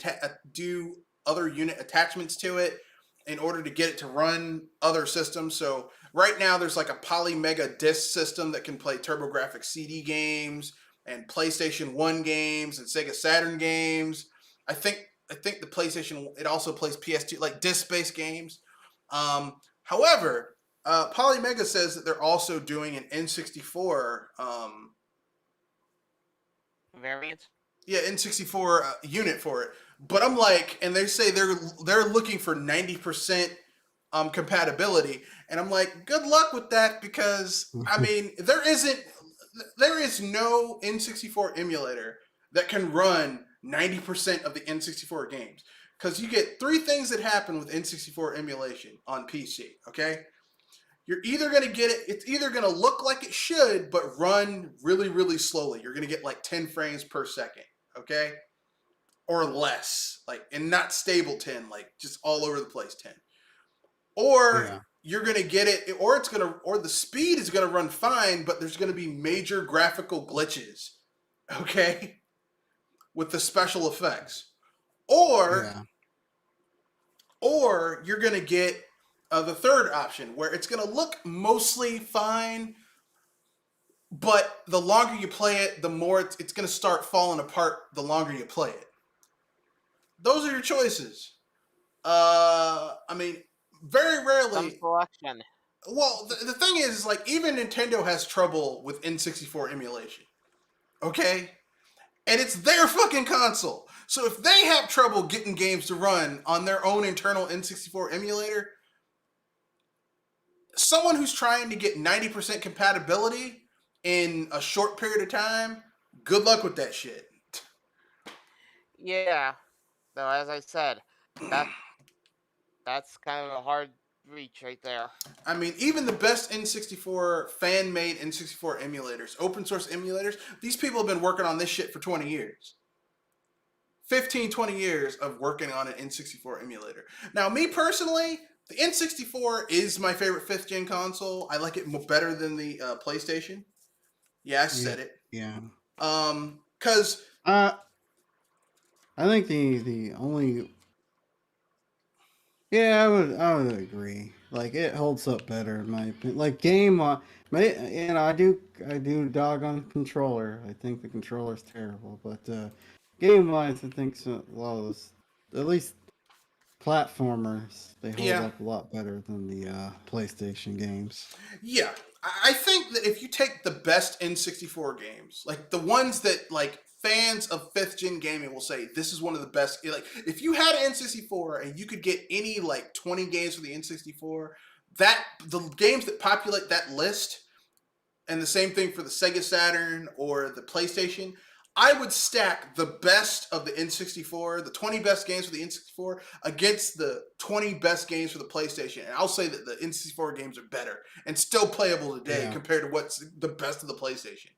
do other unit attachments to it in order to get it to run other systems. So right now there's like a Polymega disc system that can play TurboGrafx CD games and PlayStation 1 games and Sega Saturn games. I think the PlayStation, it also plays PS2, like disc-based games. However, Polymega says that they're also doing an N64 variant. Yeah, N64 unit for it. But I'm like, and they say they're looking for 90% compatibility, and I'm like, good luck with that, because I mean, there is no N64 emulator that can run 90% of the N64 games, because you get three things that happen with N64 emulation on PC. Okay, you're either going to get it, it's either going to look like it should but run really really slowly. You're going to get like 10 frames per second, okay, or less, like, and not stable 10, like just all over the place 10. Or Yeah. you're going to get it, or it's going to, or the speed is going to run fine, but there's going to be major graphical glitches, okay, with the special effects. Or Yeah. or you're going to get the third option, where it's going to look mostly fine, but the longer you play it, the more it's going to start falling apart the longer you play it. Those are your choices. I mean, very Some rarely. selection. Well, the thing is, like, even Nintendo has trouble with N64 emulation. Okay? And it's their fucking console. So if they have trouble getting games to run on their own internal N64 emulator, someone who's trying to get 90% compatibility in a short period of time, good luck with that shit. Yeah. Though, as I said, that's kind of a hard reach right there. I mean, even the best N64 fan-made N64 emulators, open source emulators, these people have been working on this shit for 20 years. 15, 20 years of working on an N64 emulator. Now, me personally, the N64 is my favorite 5th gen console. I like it better than the PlayStation. Yeah, I said it. Yeah. Because I think the only. Yeah, I would agree. Like, it holds up better in my opinion. Like, I do dog on controller. I think the controller's terrible, but game wise, I think a lot of those, at least platformers, they hold Yeah. up a lot better than the PlayStation games. Yeah, I think that if you take the best N64 games, like the ones that like fans of 5th gen gaming will say this is one of the best. Like, if you had an N64 and you could get any like 20 games for the N64, that the games that populate that list, and the same thing for the Sega Saturn or the PlayStation, I would stack the best of the N64, the 20 best games for the N64, against the 20 best games for the PlayStation. And I'll say that the N64 games are better and still playable today compared to what's the best of the PlayStation.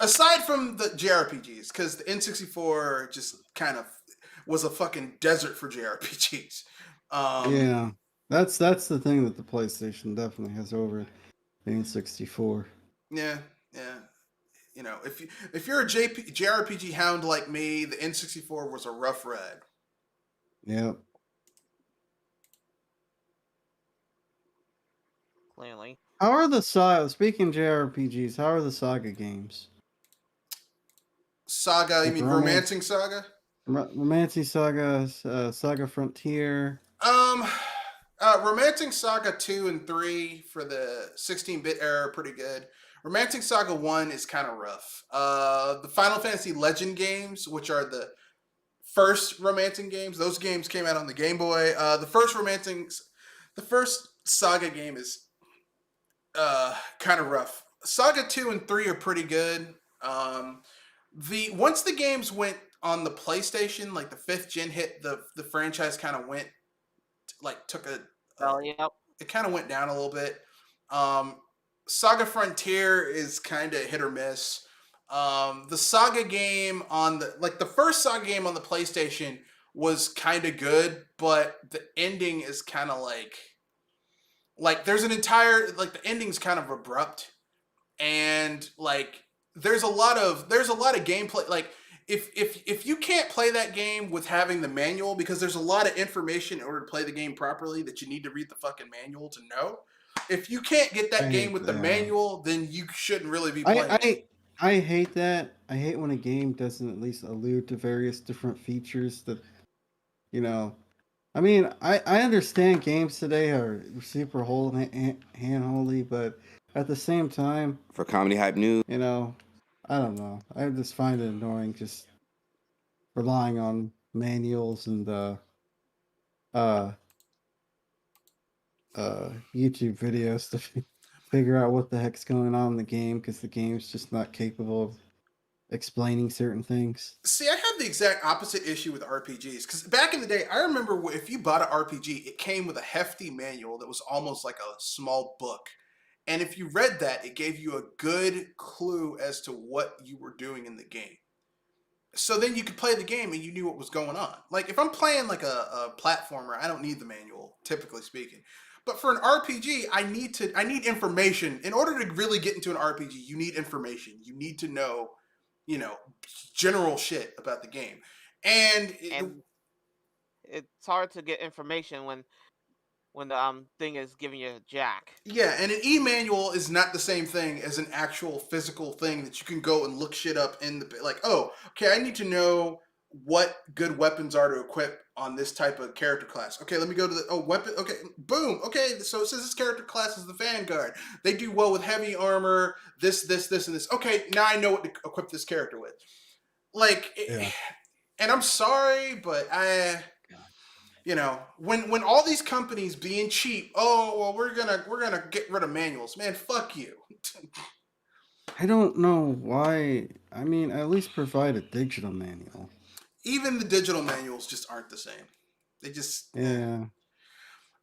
Aside from the JRPGs, because the N64 just kind of was a fucking desert for JRPGs. Yeah, that's the thing that the PlayStation definitely has over the N64. Yeah, yeah. You know, if you're a JRPG hound like me, the N64 was a rough ride. Yep. Clearly. How are the Saga? Speaking JRPGs, how are the Saga games? Saga, you Like mean Romancing Saga? Romancing Saga, Saga Frontier. Romancing Saga 2 and 3 for the 16-bit era are pretty good. Romancing Saga 1 is kind of rough. The Final Fantasy Legend games, which are the first Romancing games, those games came out on the Game Boy. The first Saga game is kind of rough. Saga 2 and 3 are pretty good. Once the games went on the PlayStation, like the 5th gen hit, the franchise kind of went, like, took a Yep. it kind of went down a little bit. Saga Frontier is kind of hit or miss. The Saga game on the first Saga game on the PlayStation was kind of good, but the ending is kind of like there's an entire, like, the ending's kind of abrupt, and like there's a lot of gameplay, like, if you can't play that game with having the manual, because there's a lot of information in order to play the game properly that you need to read the fucking manual to know. If you can't get that game with the manual, then you shouldn't really be playing. I hate that. I hate when a game doesn't at least allude to various different features that, you know. I mean, I understand games today are super hand-holdy, but at the same time, For Comedy Hype News, you know, I don't know. I just find it annoying just relying on manuals and uh YouTube videos to figure out what the heck's going on in the game because the game's just not capable of explaining certain things. See, I have the exact opposite issue with RPGs because back in the day, I remember if you bought an RPG, it came with a hefty manual that was almost like a small book. And if you read that, it gave you a good clue as to what you were doing in the game. So then you could play the game and you knew what was going on. Like if I'm playing like a platformer, I don't need the manual, typically speaking. But for an RPG, I need information. In order to really get into an RPG, you need information. You need to know, you know, general shit about the game. And And it's hard to get information when the thing is giving you a jack. yeah, and an e-manual is not the same thing as an actual physical thing that you can go and look shit up in the like, oh, okay, I need to know what good weapons are to equip on this type of character class. Okay, let me go to the weapon. Okay, boom. Okay, so it says this character class is the Vanguard. They do well with heavy armor, this, and this. Okay, now I know what to equip this character with. Like, Yeah. and I'm sorry, but you know, when all these companies being cheap, oh well, we're gonna get rid of manuals, man. Fuck you. I don't know why. I mean, at least provide a digital manual. Even the digital manuals just aren't the same. They just Yeah.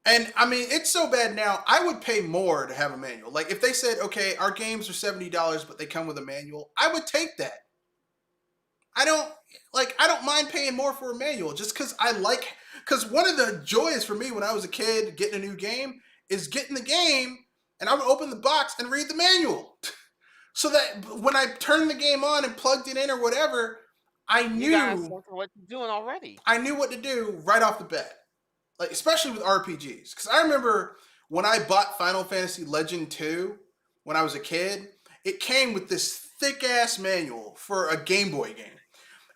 and I mean it's so bad now. I would pay more to have a manual. Like if they said, okay, our games are $70, but they come with a manual, I would take that. I don't mind paying more for a manual just because one of the joys for me when I was a kid getting a new game is getting the game and I would open the box and read the manual. So that when I turned the game on and plugged it in or whatever, I You got a knew sense of what you're doing already. I knew what to do right off the bat. Like especially with RPGs. Because I remember when I bought Final Fantasy Legend 2 when I was a kid, it came with this thick ass manual for a Game Boy game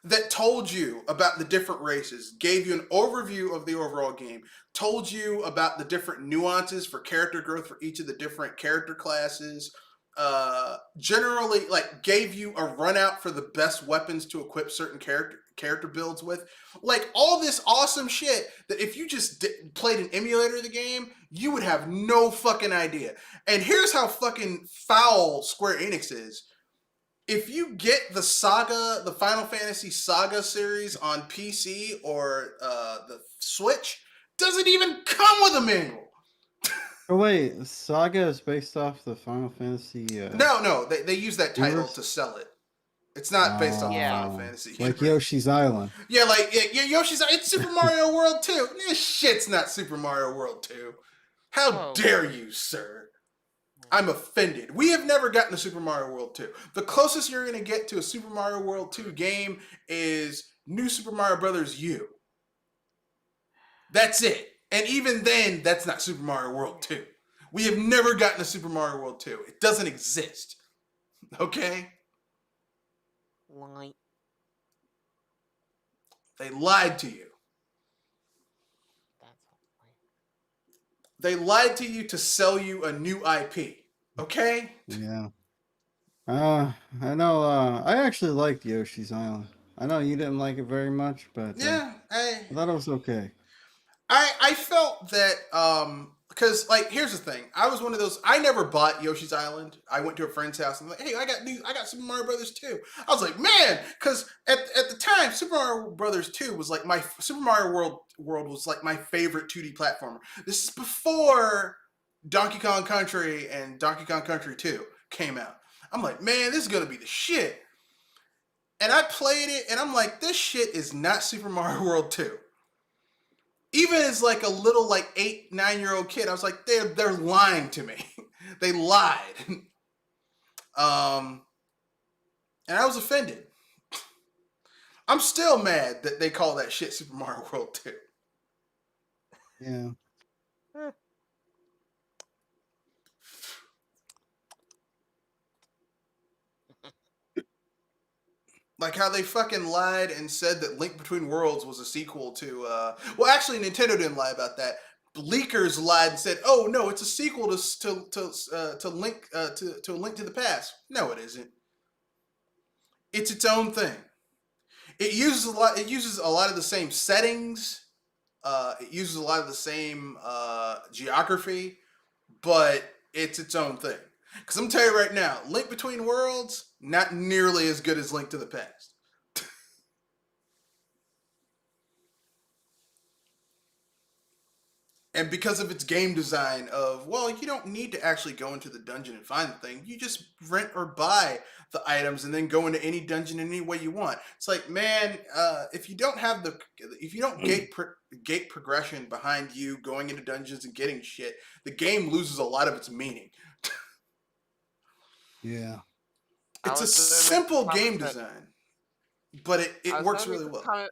that told you about the different races, gave you an overview of the overall game, told you about the different nuances for character growth for each of the different character classes, generally like gave you a run out for the best weapons to equip certain character builds with. Like all this awesome shit that if you just played an emulator of the game, you would have no fucking idea. And here's how fucking foul Square Enix is. If you get the Final Fantasy Saga series on PC or the Switch, doesn't even come with a manual. Oh wait, Saga is based off the Final Fantasy. No, they use that title Universe? to sell it. It's not based off the Yeah. Final Fantasy. Like universe. Yoshi's Island. Yeah, like Yoshi's. It's Super Mario World 2. This shit's not Super Mario World 2. How Oh. dare you, sir? I'm offended. We have never gotten to Super Mario World 2. The closest you're going to get to a Super Mario World 2 game is New Super Mario Brothers U. That's it. And even then, that's not Super Mario World 2. We have never gotten to Super Mario World 2. It doesn't exist. Okay? Like, They lied to you. that's all. They lied to you to sell you a new IP. Okay? Yeah. I know. I actually liked Yoshi's Island. I know you didn't like it very much, but Yeah, I thought it was okay. I felt that because like here's the thing. I was one of those. I never bought Yoshi's Island. I went to a friend's house and like, hey, I got Super Mario Brothers 2. I was like, man, because at the time Super Mario Brothers 2 was like my Super Mario World was like my favorite 2D platformer. This is before Donkey Kong Country and Donkey Kong Country 2 came out. I'm like, man, this is gonna be the shit. And I played it, and I'm like, this shit is not Super Mario World 2. Even as like a little like 8, 9-year-old kid, I was like, they're lying to me. They lied. And I was offended. I'm still mad that they call that shit Super Mario World 2. Yeah. Like how they fucking lied and said that Link Between Worlds was a sequel to well actually Nintendo didn't lie about that. Leakers lied and said, "Oh no, it's a sequel to Link to A Link to the Past." No, it isn't. It's its own thing. It uses a lot. It uses a lot of the same settings. It uses a lot of the same geography, but it's its own thing. Because I'm telling you right now, Link Between Worlds not nearly as good as Link to the Past. And because of its game design of, well, you don't need to actually go into the dungeon and find the thing. You just rent or buy the items and then go into any dungeon in any way you want. It's like, man, if you don't have if you don't gate progression behind you going into dungeons and getting shit, the game loses a lot of its meaning. Yeah. It's a simple game design, but it works really well.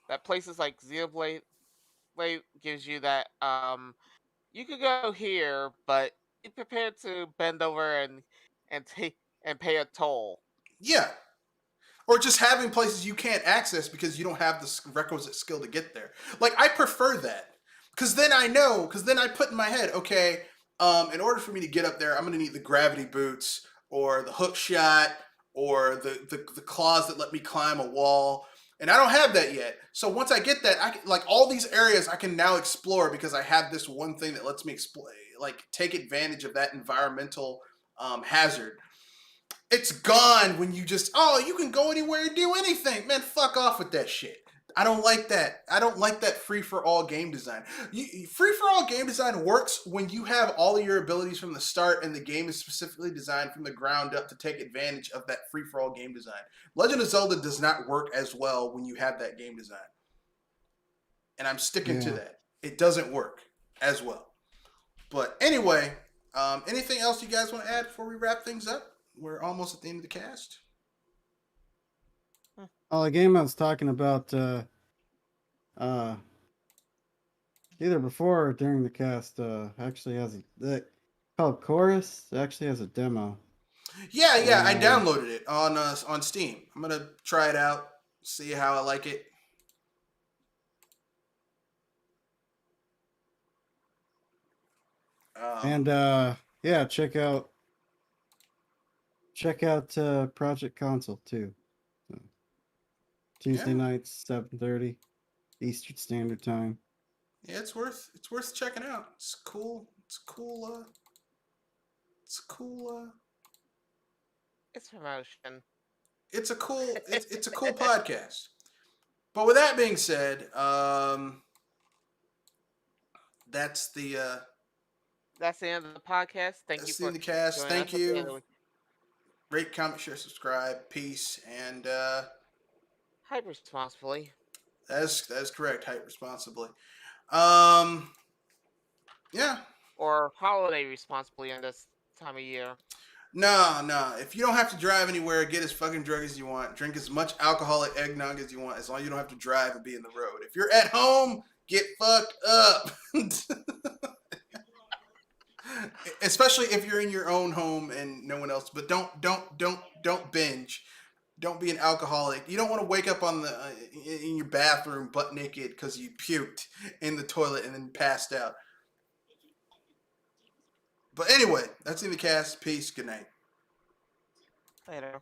That places like Xenoblade gives you that you could go here, but be prepared to bend over and take and pay a toll. Yeah. Or just having places you can't access because you don't have the requisite skill to get there. Like, I prefer that. Because then I put in my head, okay, in order for me to get up there, I'm going to need the gravity boots or the hook shot or the claws that let me climb a wall. And I don't have that yet. So once I get that, like all these areas I can now explore because I have this one thing that lets me take advantage of that environmental hazard. It's gone when you can go anywhere and do anything. Man, fuck off with that shit. I don't like that. I don't like that free-for-all game design. Free-for-all game design works when you have all of your abilities from the start and the game is specifically designed from the ground up to take advantage of that free-for-all game design. Legend of Zelda does not work as well when you have that game design. And I'm sticking to that. It doesn't work as well. But anyway, anything else you guys want to add before we wrap things up? We're almost at the end of the cast. Oh, the game I was talking about either before or during the cast actually has called Chorus. It actually has a demo. Yeah, I downloaded it on Steam. I'm gonna try it out, see how I like it. And yeah, check out Project Console too. So, Tuesday nights, 7:30 Eastern Standard Time. Yeah, it's worth checking out. It's cool. It's cool. It's promotion. It's a cool podcast. But with that being said, that's the end of the podcast. Thank you for the cast. Thank you. Us. Rate, comment, share, subscribe. Peace and hype responsibly. That is correct. Hype responsibly. Yeah. Or holiday responsibly in this time of year. No. If you don't have to drive anywhere, get as fucking drunk as you want. Drink as much alcoholic eggnog as you want, as long as you don't have to drive and be in the road. If you're at home, get fucked up. Especially if you're in your own home and no one else. But don't binge. Don't be an alcoholic. You don't want to wake up in your bathroom butt naked because you puked in the toilet and then passed out. But anyway, that's in the cast. Peace. Good night. Later.